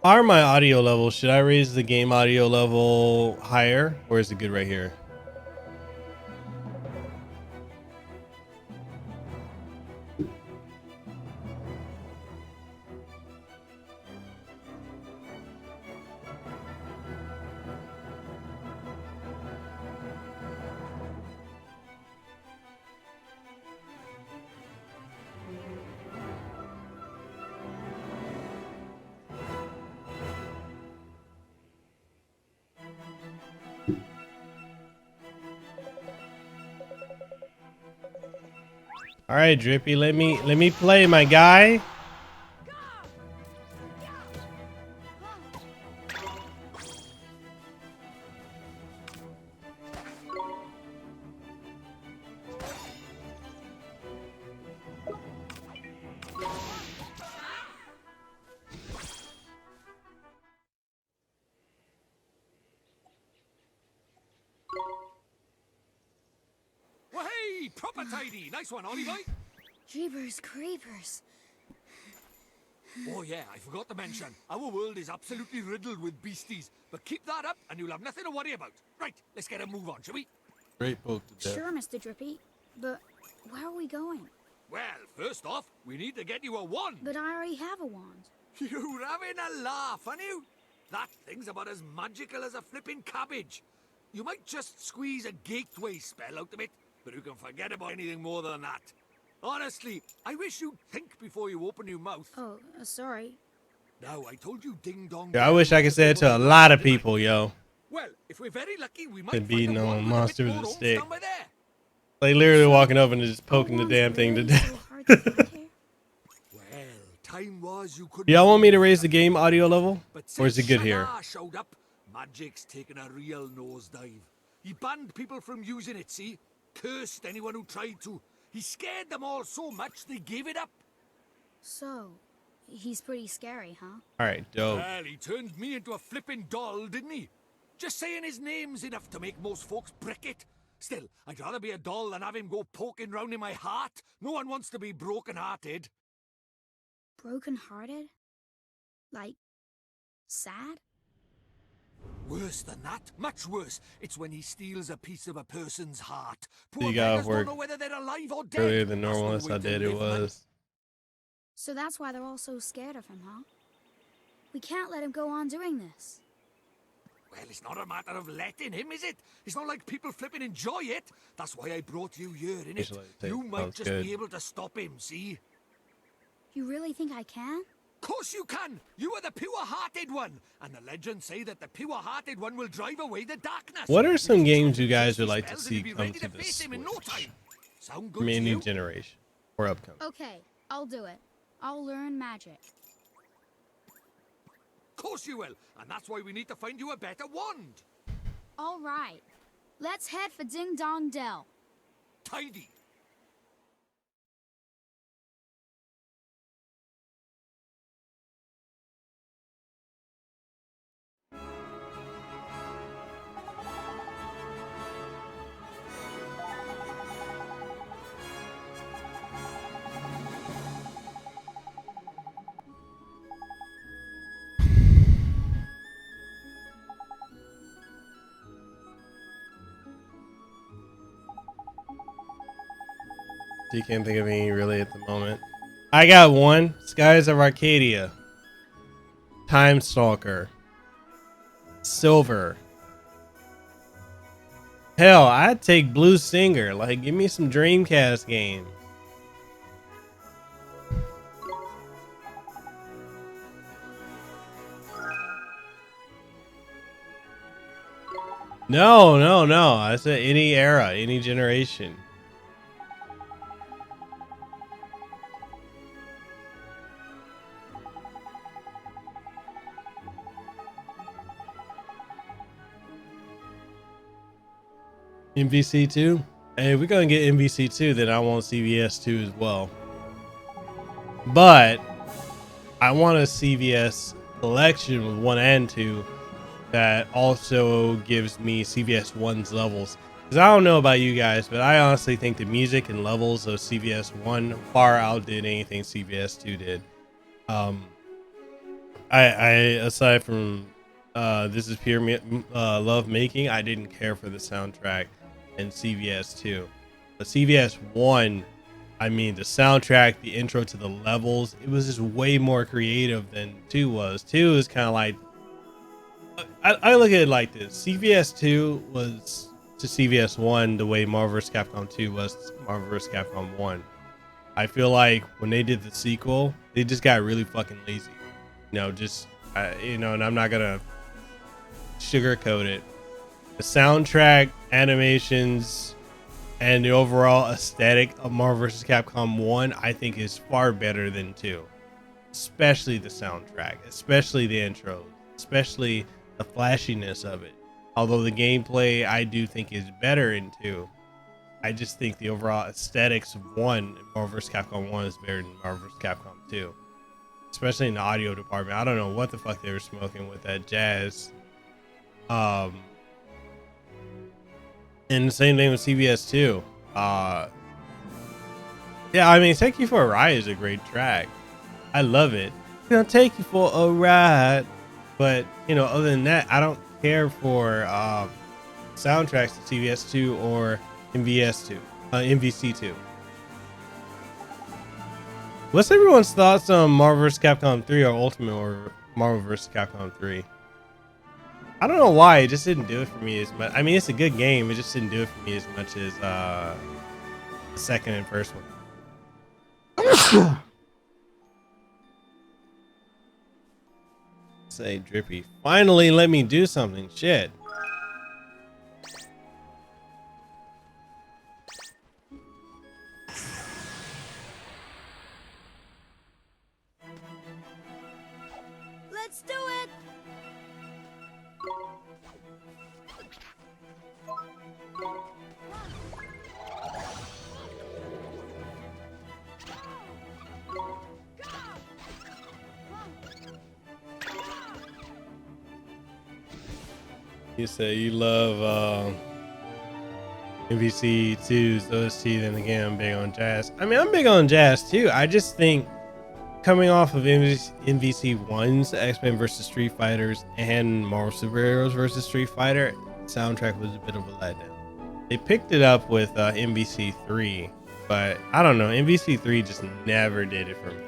How are my audio levels? Should I raise the game audio level higher, or is it good right here? All right, Drippy, let me play, my guy. Well, hey, proper tidy. Nice one, Ollie boy. Jeepers creepers. Oh yeah, I forgot to mention, our world is absolutely riddled with beasties, but keep that up and you'll have nothing to worry about. Right, let's get a move on, shall we? Great poke to death. Sure, Mr. Drippy, but where are we going? Well, first off, we need to get you a wand. But I already have a wand. You're having a laugh, aren't you? That thing's about as magical as a flipping cabbage. You might just squeeze a gateway spell out of it, but you can forget about anything more than that. Honestly, I wish you'd think before you open your mouth. Oh, sorry. Now, I told you ding dong. Yeah, I wish I could say it to a lot of people, yo. Well, if we're very lucky, we might Could be find a no one with a monster bit with a more oomph stick. down by there. Like literally walking over and just poking the One's damn thing to really death. so hard to find here? Well, time was you couldn't. Y'all want me to raise the game audio level? But Or is it since good here? Shadar showed up, magic's taken a real nosedive. He banned people from using it, see? Cursed anyone who tried to. He scared them all so much they gave it up. So, he's pretty scary, huh? Alright, dope. Well, he turned me into a flippin' doll, didn't he? Just saying his name's enough to make most folks brick it. Still, I'd rather be a doll than have him go poking round in my heart. No one wants to be broken-hearted. Broken-hearted? Like, sad? Worse than that, much worse. It's when he steals a piece of a person's heart. You Poor got off beggars don't work know whether they're alive or dead. earlier than That's normal. no That's way how to dead it live, man. was. So that's why they're all so scared of him, huh? We can't let him go on doing this. Well, it's not a matter of letting him, is it? It's not like people flipping enjoy it. That's why I brought you here, innit? Usually it You might sounds just good. be able to stop him, see? You really think I can? Course you can! You are the pure-hearted one! And the legends say that the pure-hearted one will drive away the darkness. What are some Just games you drop guys the would like to spells and see you'll be come ready to the face him in no Switch? time. Sound good From to any you? generation or upcoming. Okay, I'll do it. I'll learn magic. Course you will, and that's why we need to find you a better wand. All right. Let's head for Ding Dong Dell. Tidy. You can't think of any really at the moment. I got one. Skies of Arcadia. Time Stalker. Silver. Hell, I'd take Blue Singer. Like, give me some Dreamcast game. No. I said any era, any generation. MVC2? Hey, if we're gonna get MVC2, then I want CVS2 as well. But I want a CVS collection with 1 and 2 that also gives me CVS 1's levels. Because I don't know about you guys, but I honestly think the music and levels of CVS 1 far outdid anything CVS 2 did. I aside from This Is Pure Love Making, I didn't care for the soundtrack in CVS 2. But CVS 1, I mean, the soundtrack, the intro to the levels, it was just way more creative than 2 was. 2 is kind of like, I look at it like this. CVS 2 was to CVS 1 the way Marvel vs. Capcom 2 was to Marvel vs. Capcom 1. I feel like when they did the sequel, they just got really fucking lazy. You know, just, and I'm not going to sugarcoat it. The soundtrack, animations, and the overall aesthetic of Marvel vs. Capcom 1, I think is far better than 2. Especially the soundtrack, especially the intro, especially the flashiness of it. Although the gameplay I do think is better in 2. I just think the overall aesthetics of 1, Marvel vs. Capcom 1 is better than Marvel vs. Capcom 2. Especially in the audio department. I don't know what the fuck they were smoking with that jazz. And the same thing with CVS 2. Yeah, I mean, Take You for a Ride is a great track. I love it. Gonna take you for a ride. But, other than that, I don't care for soundtracks to CVS 2 or MVC 2. What's everyone's thoughts on Marvel vs. Capcom 3 or Ultimate or Marvel vs. Capcom 3? I don't know why it just didn't do it for me as much. I mean, it's a good game. It just didn't do it for me as much as the second and first one. Say Drippy, finally let me do something. Shit. Let's do it! You say you love MVC 2's OST, then again I'm big on jazz. I mean, I'm big on jazz too. I just think coming off of MVC 1's X-Men versus Street Fighters and Marvel Superheroes versus Street Fighter, soundtrack was a bit of a letdown. They picked it up with MVC 3, but I don't know, MVC 3 just never did it for me.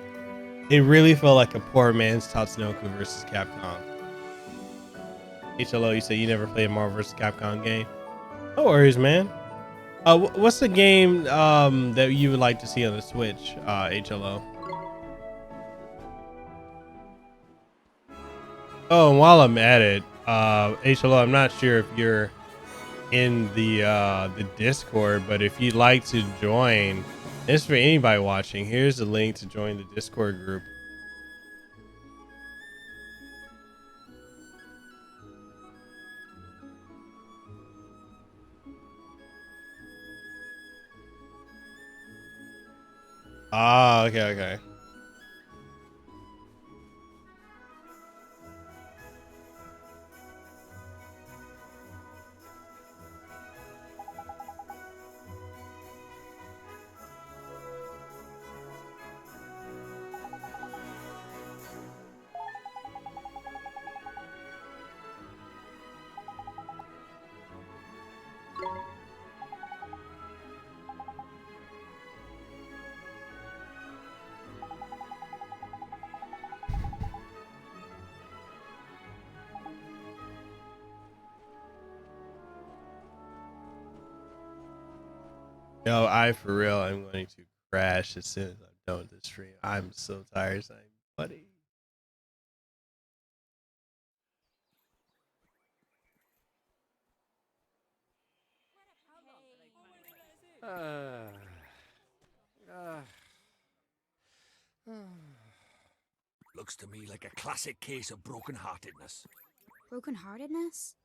It really felt like a poor man's Tatsunoko versus Capcom. HLO, you say you never played a Marvel vs. Capcom game? No worries, man. What's the game that you would like to see on the Switch, HLO? Oh, and while I'm at it, HLO, I'm not sure if you're in the Discord, but if you'd like to join, this for anybody watching. Here's the link to join the Discord group. Ah, okay. Yo, for real, I'm going to crash as soon as I'm done with this stream. I'm so tired, buddy. Looks to me like a classic case of broken-heartedness. Broken-heartedness?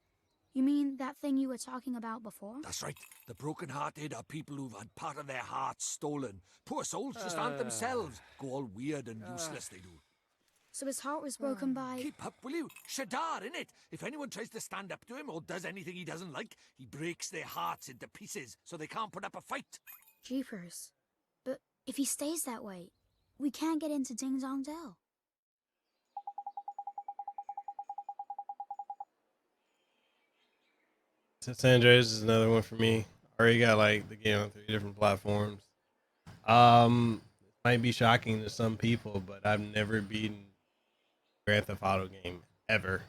You mean that thing you were talking about before? That's right. The broken-hearted are people who've had part of their hearts stolen. Poor souls just aren't themselves. Go all weird and useless, they do. So his heart was broken by... Keep up, will you? Shadar, innit? If anyone tries to stand up to him or does anything he doesn't like, he breaks their hearts into pieces so they can't put up a fight. Jeepers. But if he stays that way, we can't get into Ding Dong Dell. San Andreas is another one for me. Already got like the game on 3 different platforms. It might be shocking to some people, but I've never beaten Grand Theft Auto game ever.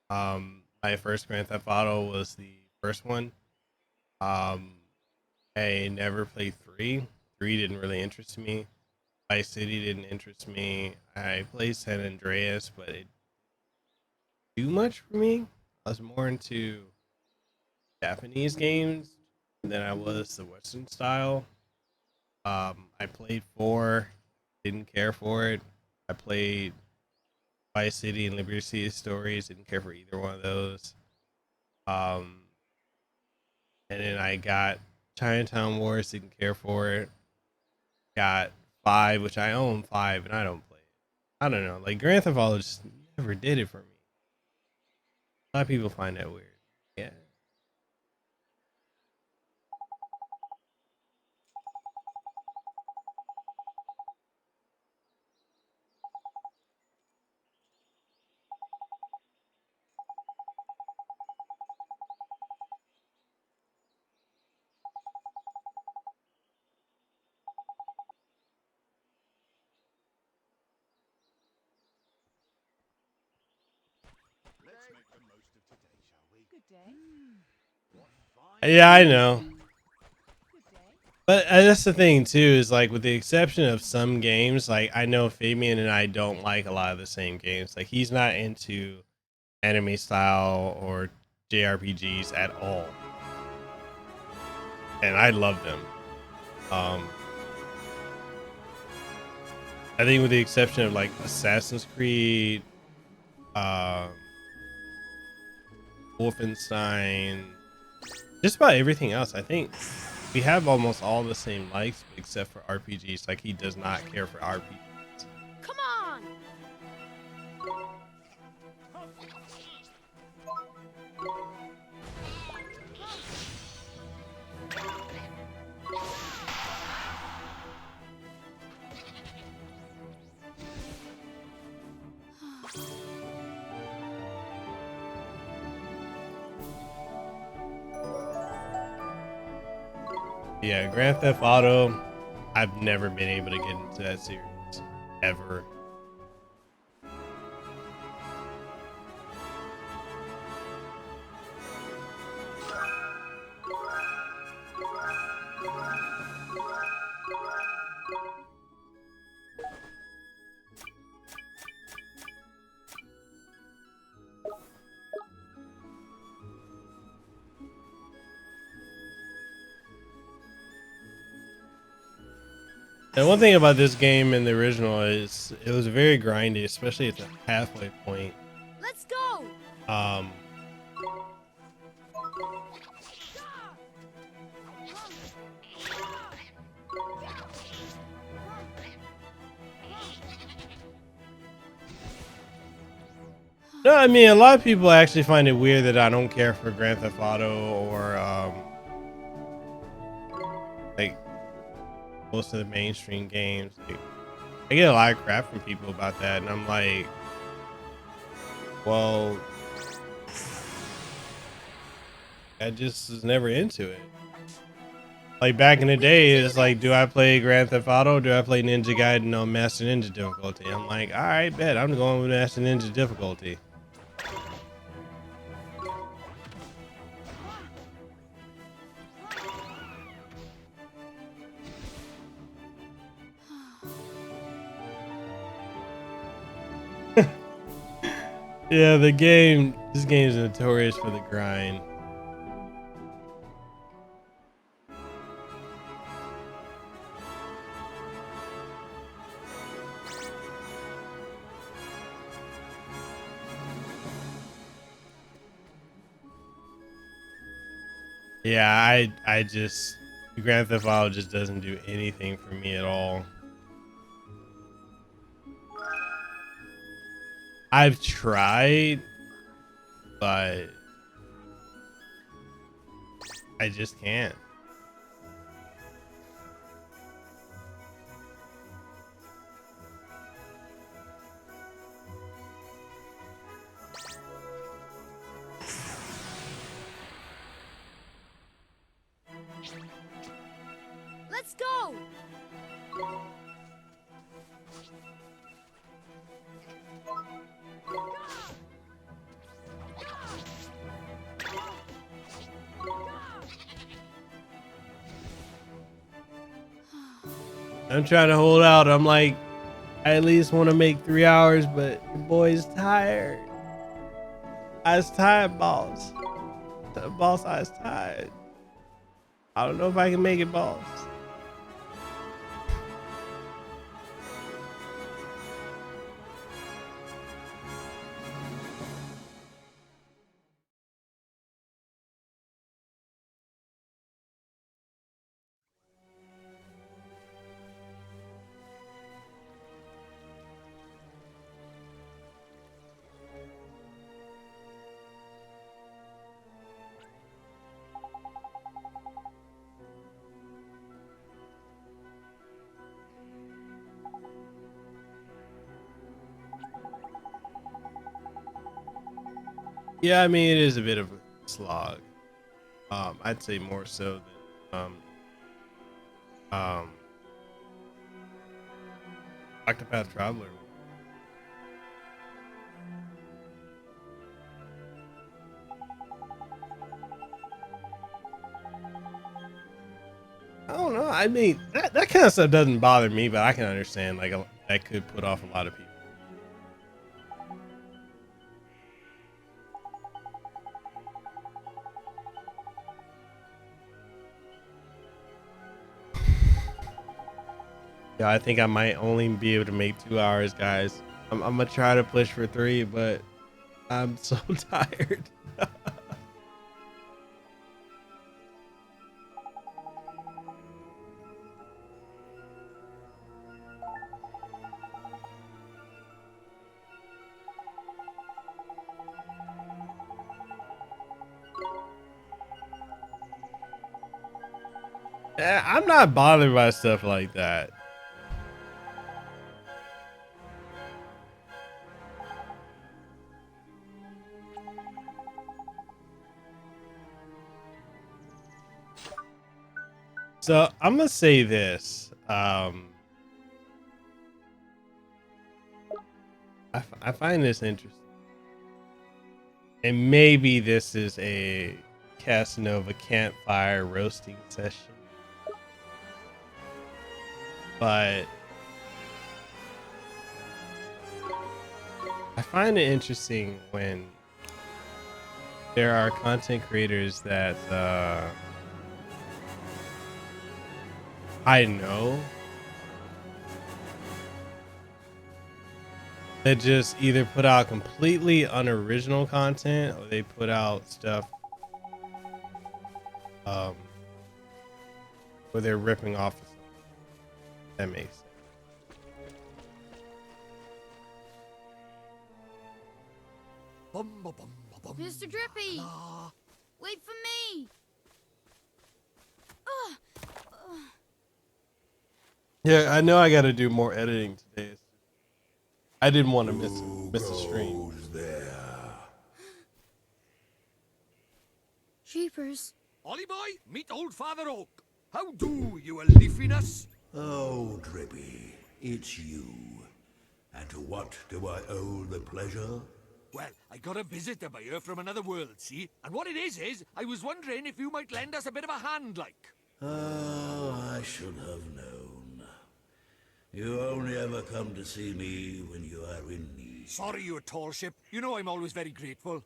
My first Grand Theft Auto was the first one. I never played 3. 3 didn't really interest me. Vice City didn't interest me. I played San Andreas, but it didn't do much for me. I was more into Japanese games than I was the Western style. I played 4, didn't care for it. I played Vice City and Liberty City Stories, didn't care for either one of those. And then I got Chinatown Wars, didn't care for it. Got 5, which I own 5, and I don't play it. I don't know. Like Grand Theft Auto just never did it for me. A lot of people find that weird. Yeah. Yeah, I know. But that's the thing too, is like with the exception of some games, like I know Fabian and I don't like a lot of the same games. Like he's not into anime style or JRPGs at all. And I love them. I think with the exception of like Assassin's Creed, Wolfenstein, just about everything else, I think we have almost all the same likes except for RPGs. Like he does not care for RPGs. Come on! Yeah, Grand Theft Auto, I've never been able to get into that series ever. And one thing about this game and the original is it was very grindy, especially at the halfway point. Let's go! Um, no, I mean a lot of people actually find it weird that I don't care for Grand Theft Auto or like most of the mainstream games. Like, I get a lot of crap from people about that, and I'm like, well, I just was never into it. Like back in the day, it's like, do I play Grand Theft Auto? Or do I play Ninja Gaiden on Master Ninja difficulty? I'm like, all right, bet I'm going with Master Ninja difficulty. Yeah, this game is notorious for the grind. Yeah, I just Grand Theft Auto just doesn't do anything for me at all. I've tried, but I just can't. Let's go! I'm trying to hold out. I'm like, I at least want to make 3 hours, but the boy's tired. I was tired, boss. Boss, I was tired. I don't know if I can make it, boss. Yeah, I mean, it is a bit of a slog. I'd say more so than Octopath Traveler. I don't know. I mean, that kind of stuff doesn't bother me, but I can understand like that could put off a lot of people. Yeah, I think I might only be able to make 2 hours, guys. I'm gonna try to push for 3, but I'm so tired. I'm not bothered by stuff like that. So I'm gonna say this. I find this interesting, and maybe this is a Casanova campfire roasting session, but I find it interesting when there are content creators that I know that just either put out completely unoriginal content or they put out stuff where they're ripping off of something. That makes sense. Mr. Drippy! Wait for me! Yeah, I know I got to do more editing today. I didn't want to miss a stream. Jeepers. Ollie boy, meet old Father Oak. How do, you leafiness? Oh, Drippy, it's you. And to what do I owe the pleasure? Well, I got a visitor by here from another world, see? And what it is I was wondering if you might lend us a bit of a hand, like. Oh, I should have known. You only ever come to see me when you are in need. Sorry, you tall ship. You know I'm always very grateful.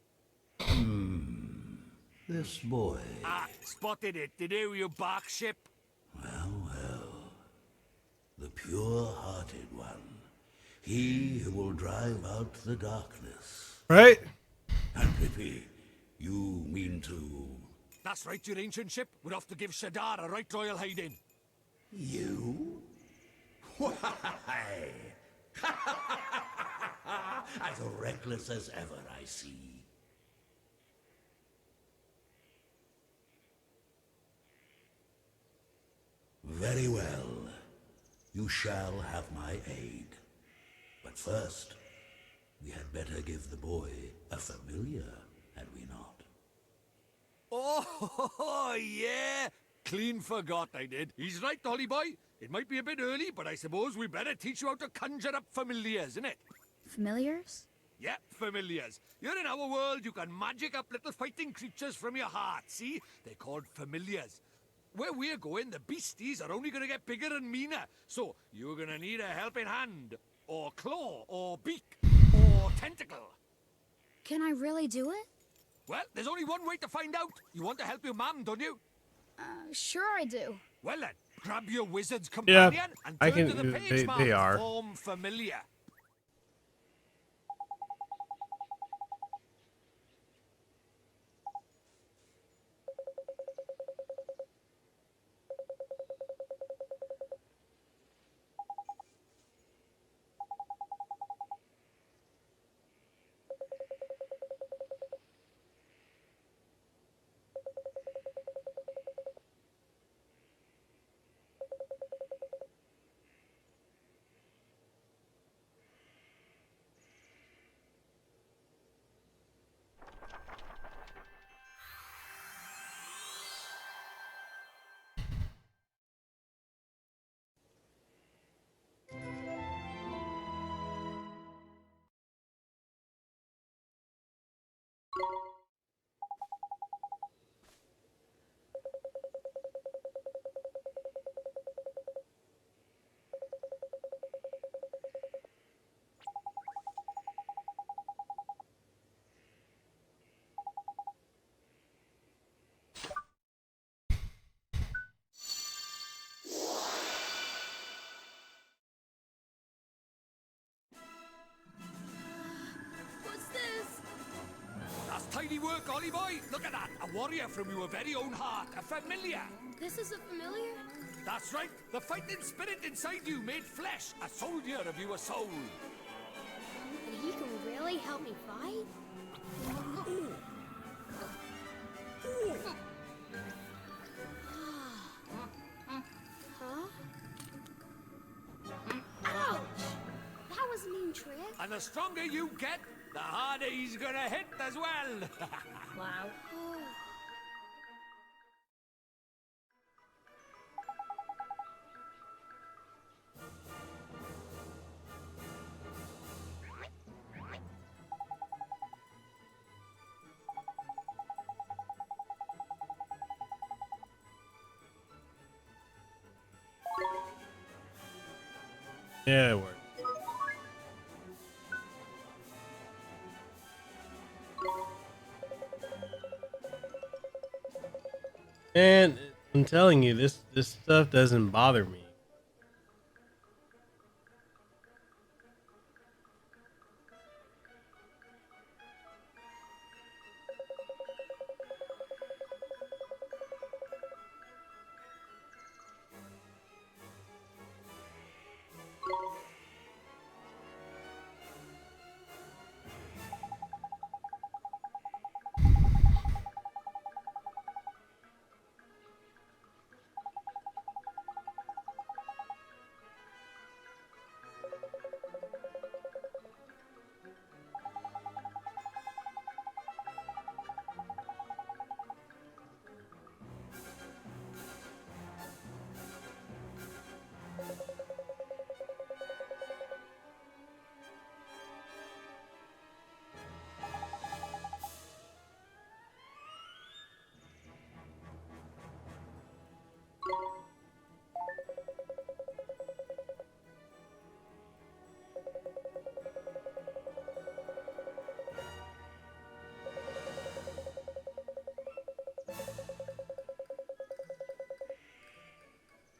This boy. Ah, spotted it. Did you bark ship? Well, the pure-hearted one. He who will drive out the darkness. Right? And Drippy, you mean to... That's right, your ancient ship. We're off to give Shadar a right royal hiding. You? Why? As reckless as ever, I see. Very well. You shall have my aid. But first, we had better give the boy a familiar, had we not? Oh, yeah. Clean forgot I did. He's right, Ollie boy. It might be a bit early, but I suppose we better teach you how to conjure up familiars, innit? Familiars? Yeah, familiars. You're in our world, you can magic up little fighting creatures from your heart, see? They're called familiars. Where we're going, the beasties are only gonna get bigger and meaner. So, you're gonna need a helping hand, or claw, or beak, or tentacle. Can I really do it? Well, there's only one way to find out. You want to help your mum, don't you? Sure I do. Well then, grab your wizard's companion and I turn can. to the page mark They are. form familiar. tidy work, Ollie boy. Look at that. A warrior from your very own heart. A familiar. This is a familiar? That's right. The fighting spirit inside you made flesh. A soldier of your soul. And he can really help me fight? Huh? Ouch! That was a mean trick. And the stronger you get, the harder he's gonna hit as well. Wow. Yeah, it worked. And I'm telling you, this stuff doesn't bother me.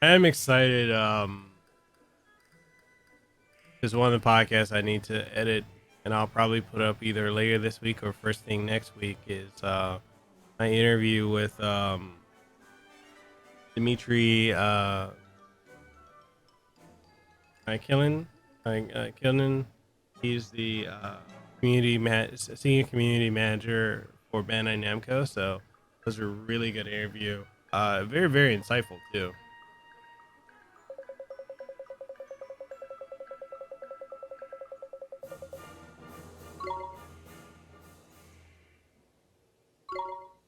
I'm excited. There's one of the podcasts I need to edit, and I'll probably put up either later this week or first thing next week. Is my interview with Dimitri Killen. He's the senior community manager for Bandai Namco. So it was a really good interview. Very, very insightful too.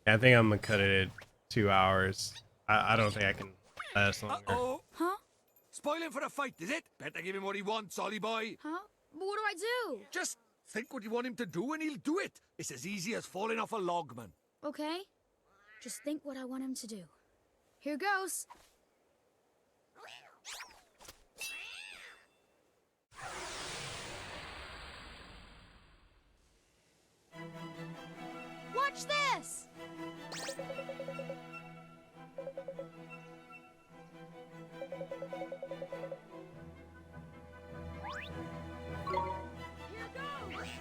I think I'm gonna cut it at 2 hours. I don't think I can last longer. Uh-oh. Huh? Spoiling for a fight, is it? Better give him what he wants, Ollie boy. Huh? But what do I do? Just think what you want him to do and he'll do it. It's as easy as falling off a log, man. Okay. Just think what I want him to do. Here goes. Watch this! Here goes!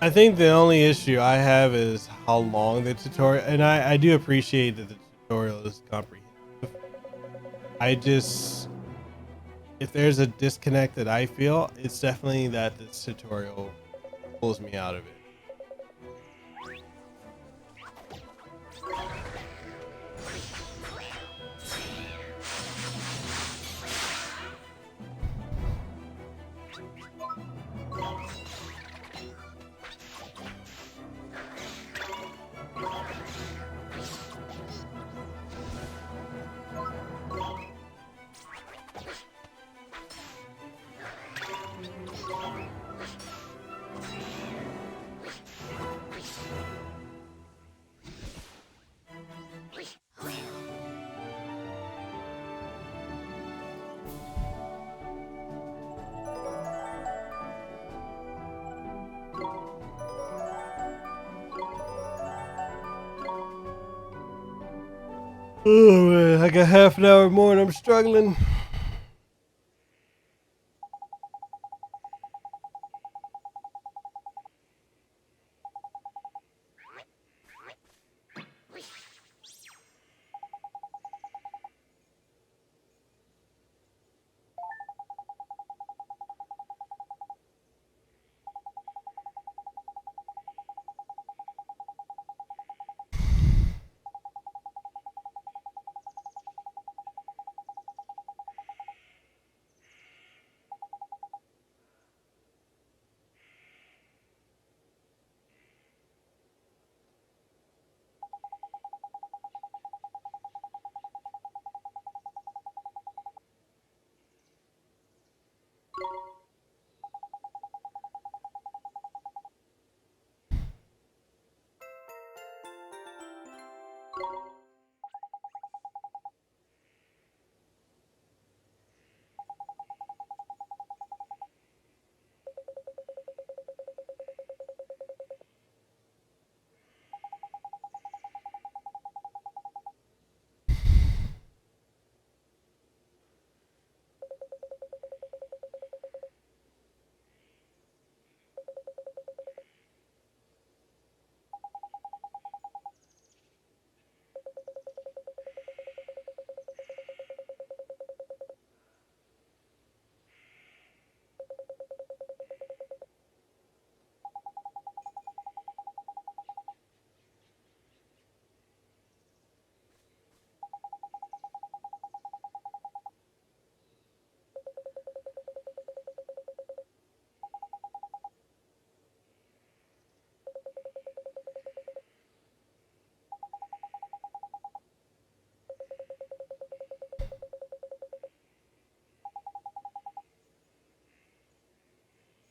I think the only issue I have is how long the tutorial, and I do appreciate that the tutorial is comprehensive. I just, if there's a disconnect that I feel, it's definitely that this tutorial pulls me out of it. Oh man, I got half an hour more and I'm struggling.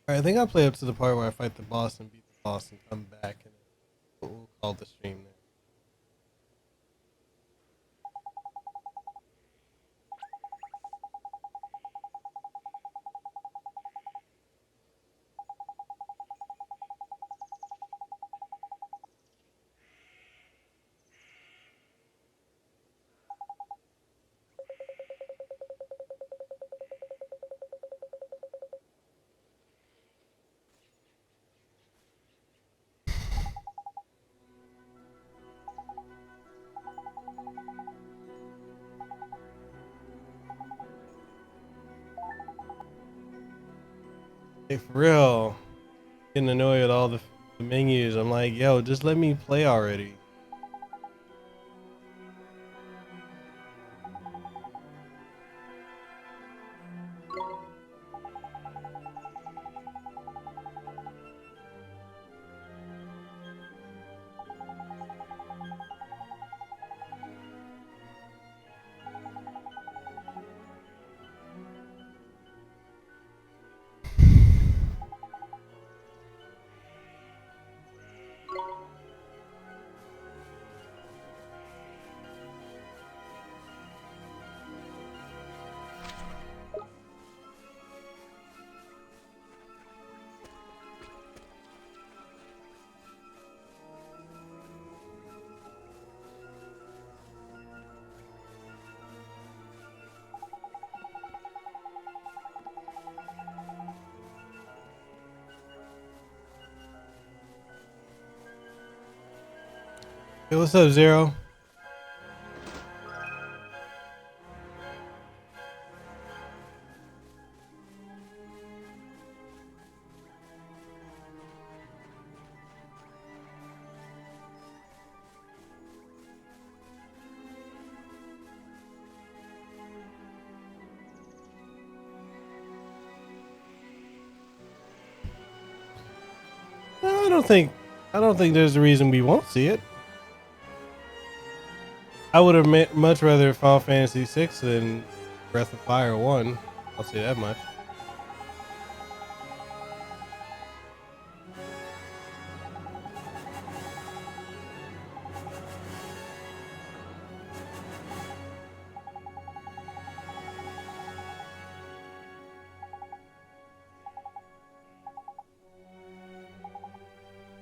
All right, I think I'll play up to the part where I fight the boss and beat the boss and come back, and we'll call the stream there. Hey, for real, getting annoyed with all the menus. I'm like, yo, just let me play already. Hey, what's up, Zero? No, I don't think there's a reason we won't see it. I would have much rather Final Fantasy 6 than Breath of Fire 1. I'll say that much.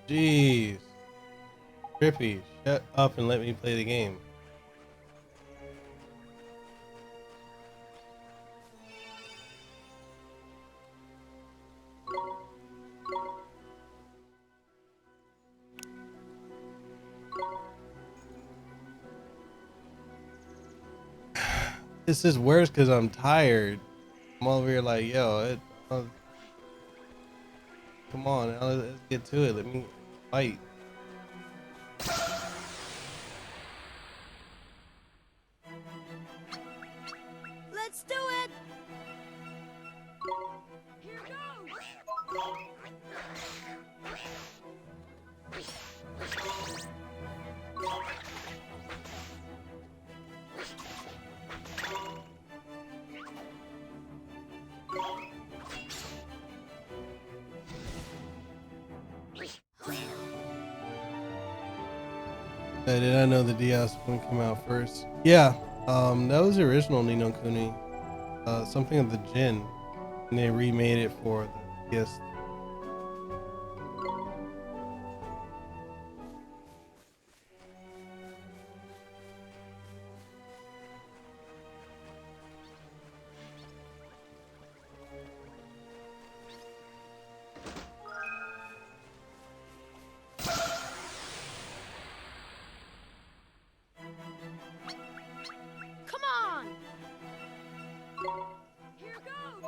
Jeez. Trippy, shut up and let me play the game. This is worse because I'm tired. I'm over here like, yo, come on, now let's get to it. Let me fight. Let's do it! Here goes! I did not know the DS one came out first. Yeah, that was the original Ni no Kuni. Something of the Jin, and they remade it for the DS. Come on! Here goes!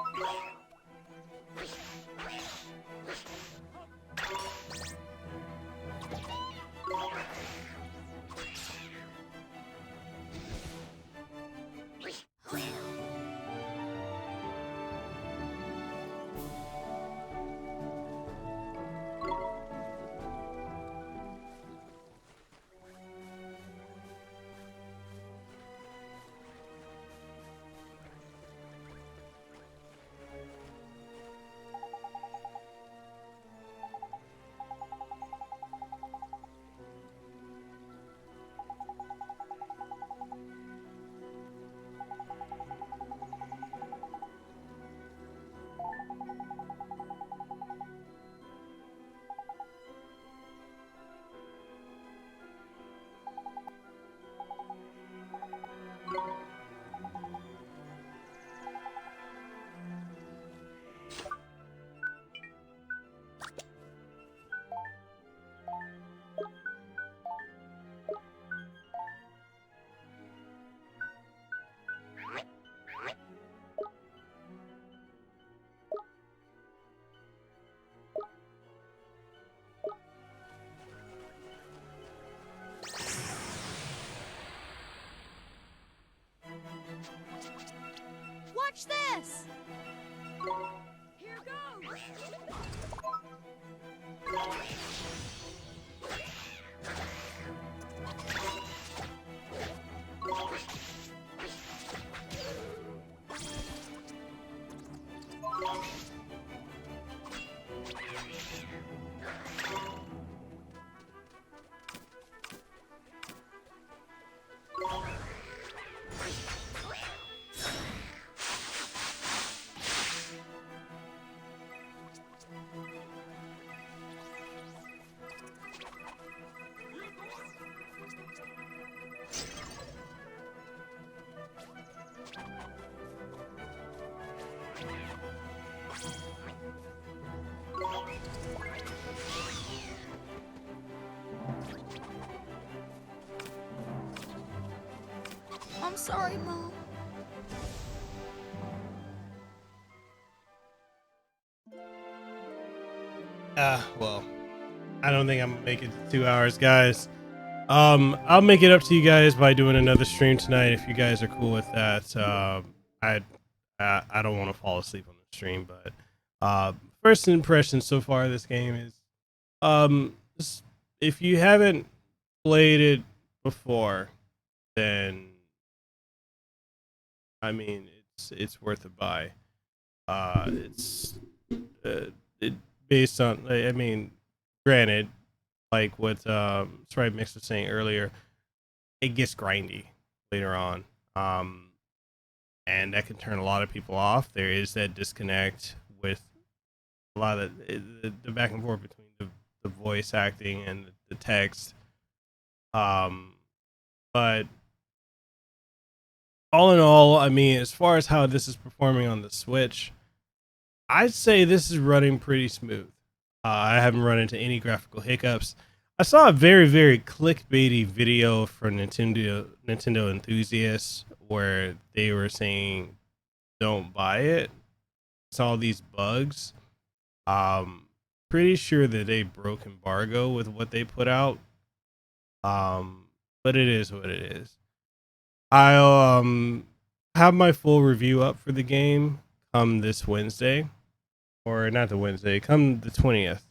Watch this! Here goes! I'm sorry, Mom. Well, I don't think I'm gonna make it to 2 hours, guys. I'll make it up to you guys by doing another stream tonight if you guys are cool with that. I don't want to fall asleep on the stream, but first impression so far of this game is if you haven't played it before, then I mean it's worth a buy. It's it based on, I mean, granted, like what Stripe Mix was saying earlier, it gets grindy later on, and that can turn a lot of people off. There is that disconnect with a lot of the back and forth between the voice acting and the text, but all in all, I mean, as far as how this is performing on the Switch, I'd say this is running pretty smooth. I haven't run into any graphical hiccups. I saw a very, very clickbaity video from Nintendo enthusiasts where they were saying, "Don't buy it." Saw these bugs. Pretty sure that they broke embargo with what they put out. But it is what it is. I'll have my full review up for the game come this Wednesday, or not the Wednesday, come the 20th.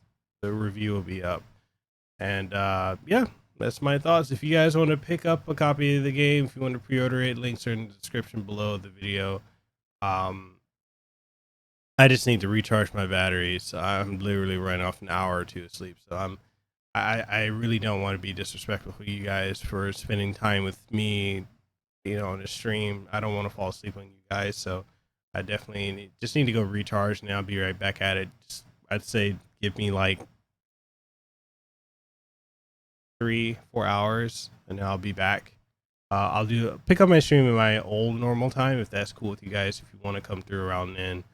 The review will be up, and yeah, that's my thoughts. If you guys want to pick up a copy of the game, if you want to pre-order it, links are in the description below the video. I just need to recharge my batteries. I'm literally running off an hour or two of sleep, so I really don't want to be disrespectful to you guys for spending time with me, you know, on the stream. I don't want to fall asleep on you guys, so I definitely just need to go recharge, and I'll be right back at it. I'd say give me like 3-4 hours, and then I'll be back. I'll pick up my stream in my old normal time if that's cool with you guys. If you want to come through around then,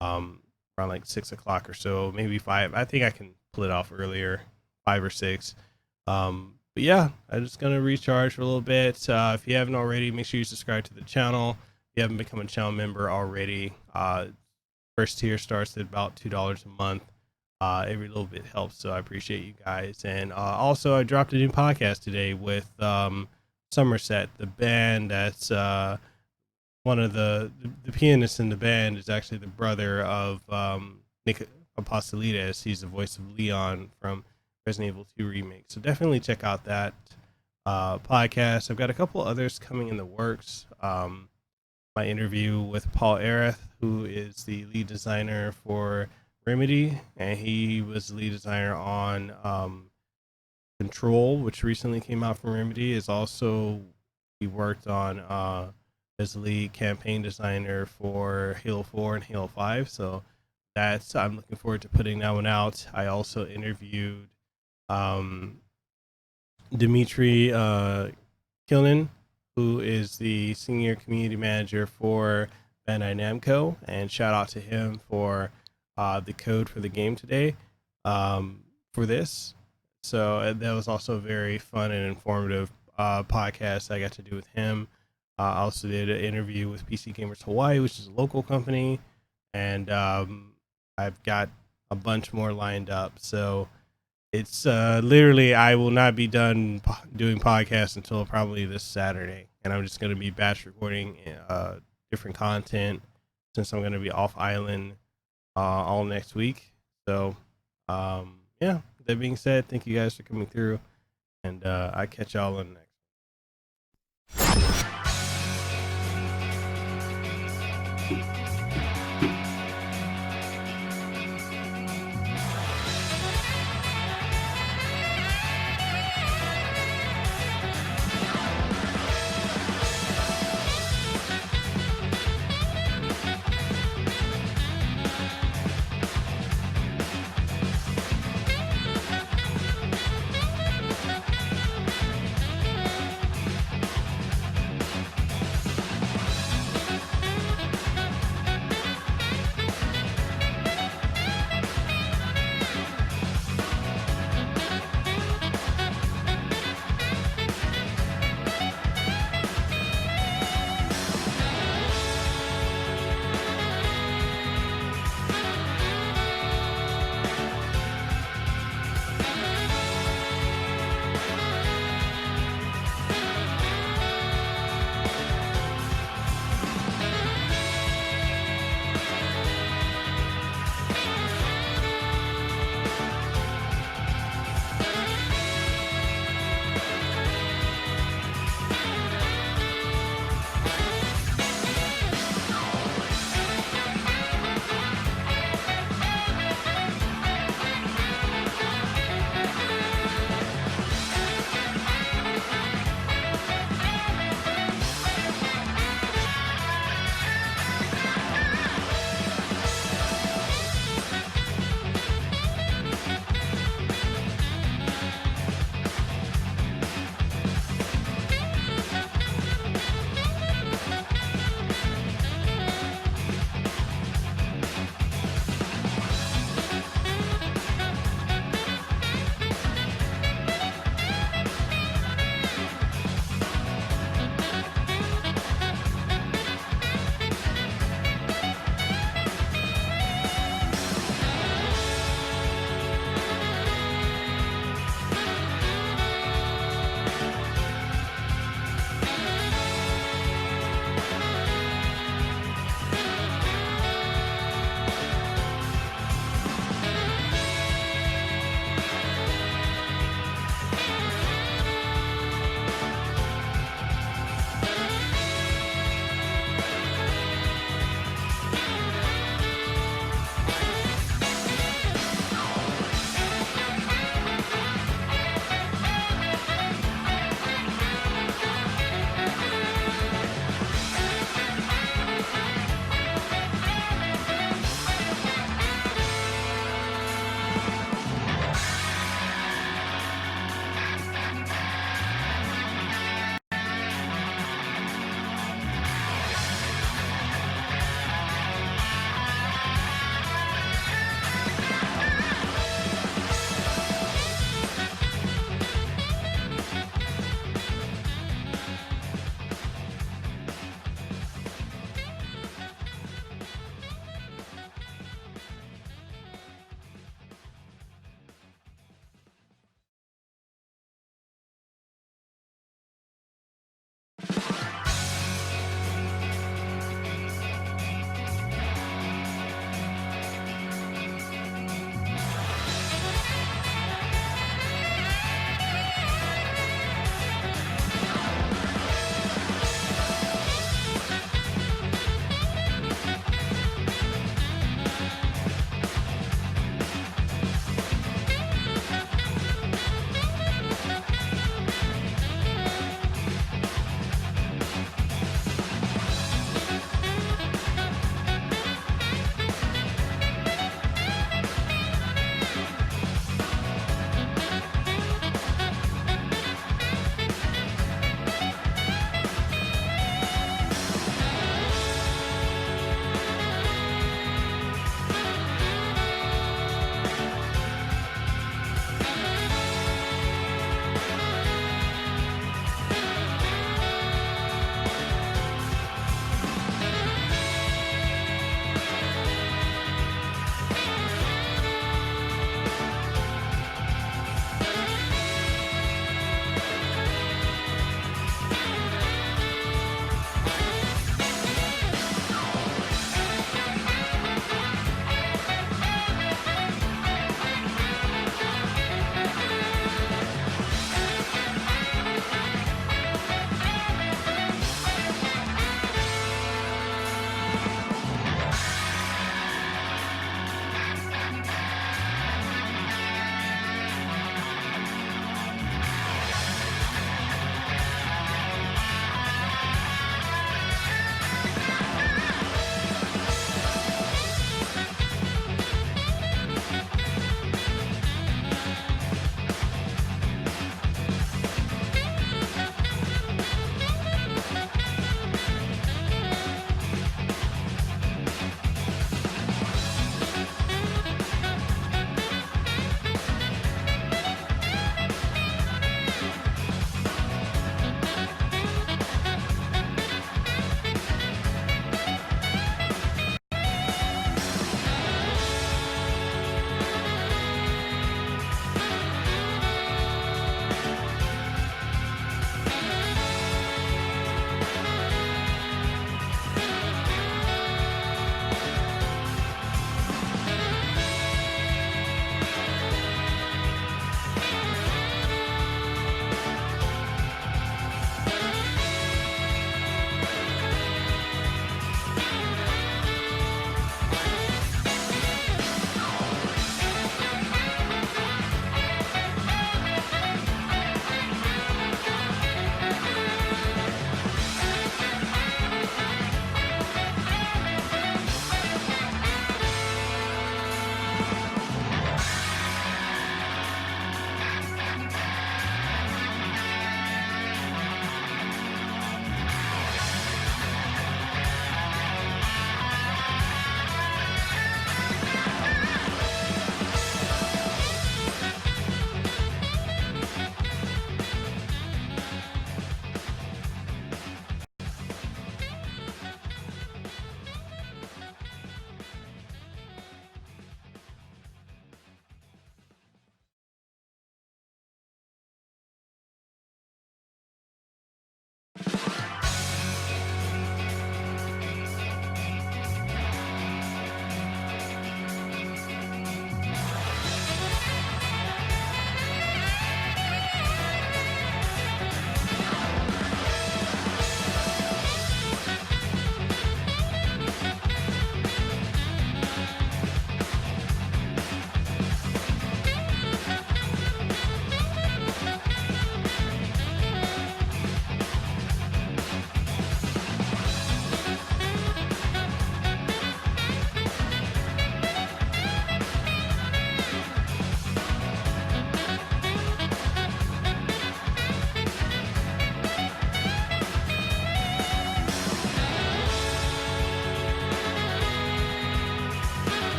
around like 6 o'clock or so, maybe 5. I think I can pull it off earlier, 5 or 6. But yeah, I'm just gonna recharge for a little bit. If you haven't already, make sure you subscribe to the channel. If you haven't become a channel member already, first tier starts at about $2 a month. Every little bit helps, so I appreciate you guys. And also, I dropped a new podcast today with Somerset, the band that's one of the pianists in the band is actually the brother of Nick Apostolides. He's the voice of Leon from Resident Evil 2 Remake. So definitely check out that podcast. I've got a couple others coming in the works. My interview with Paul Areth, who is the lead designer for Remedy, and he was the lead designer on Control, which recently came out from Remedy. Is also, he worked on as lead campaign designer for Halo 4 and Halo 5. So I'm looking forward to putting that one out. I also interviewed Dimitri Kilnin, who is the senior community manager for Bandai Namco, and shout out to him for the code for the game today for this. So that was also a very fun and informative podcast I got to do with him. I also did an interview with PC Gamers Hawaii, which is a local company, and I've got a bunch more lined up. So it's literally, I will not be done doing podcasts until probably this Saturday, and I'm just going to be batch recording different content since I'm going to be off island all next week. So yeah, that being said, thank you guys for coming through, and I catch y'all on the next.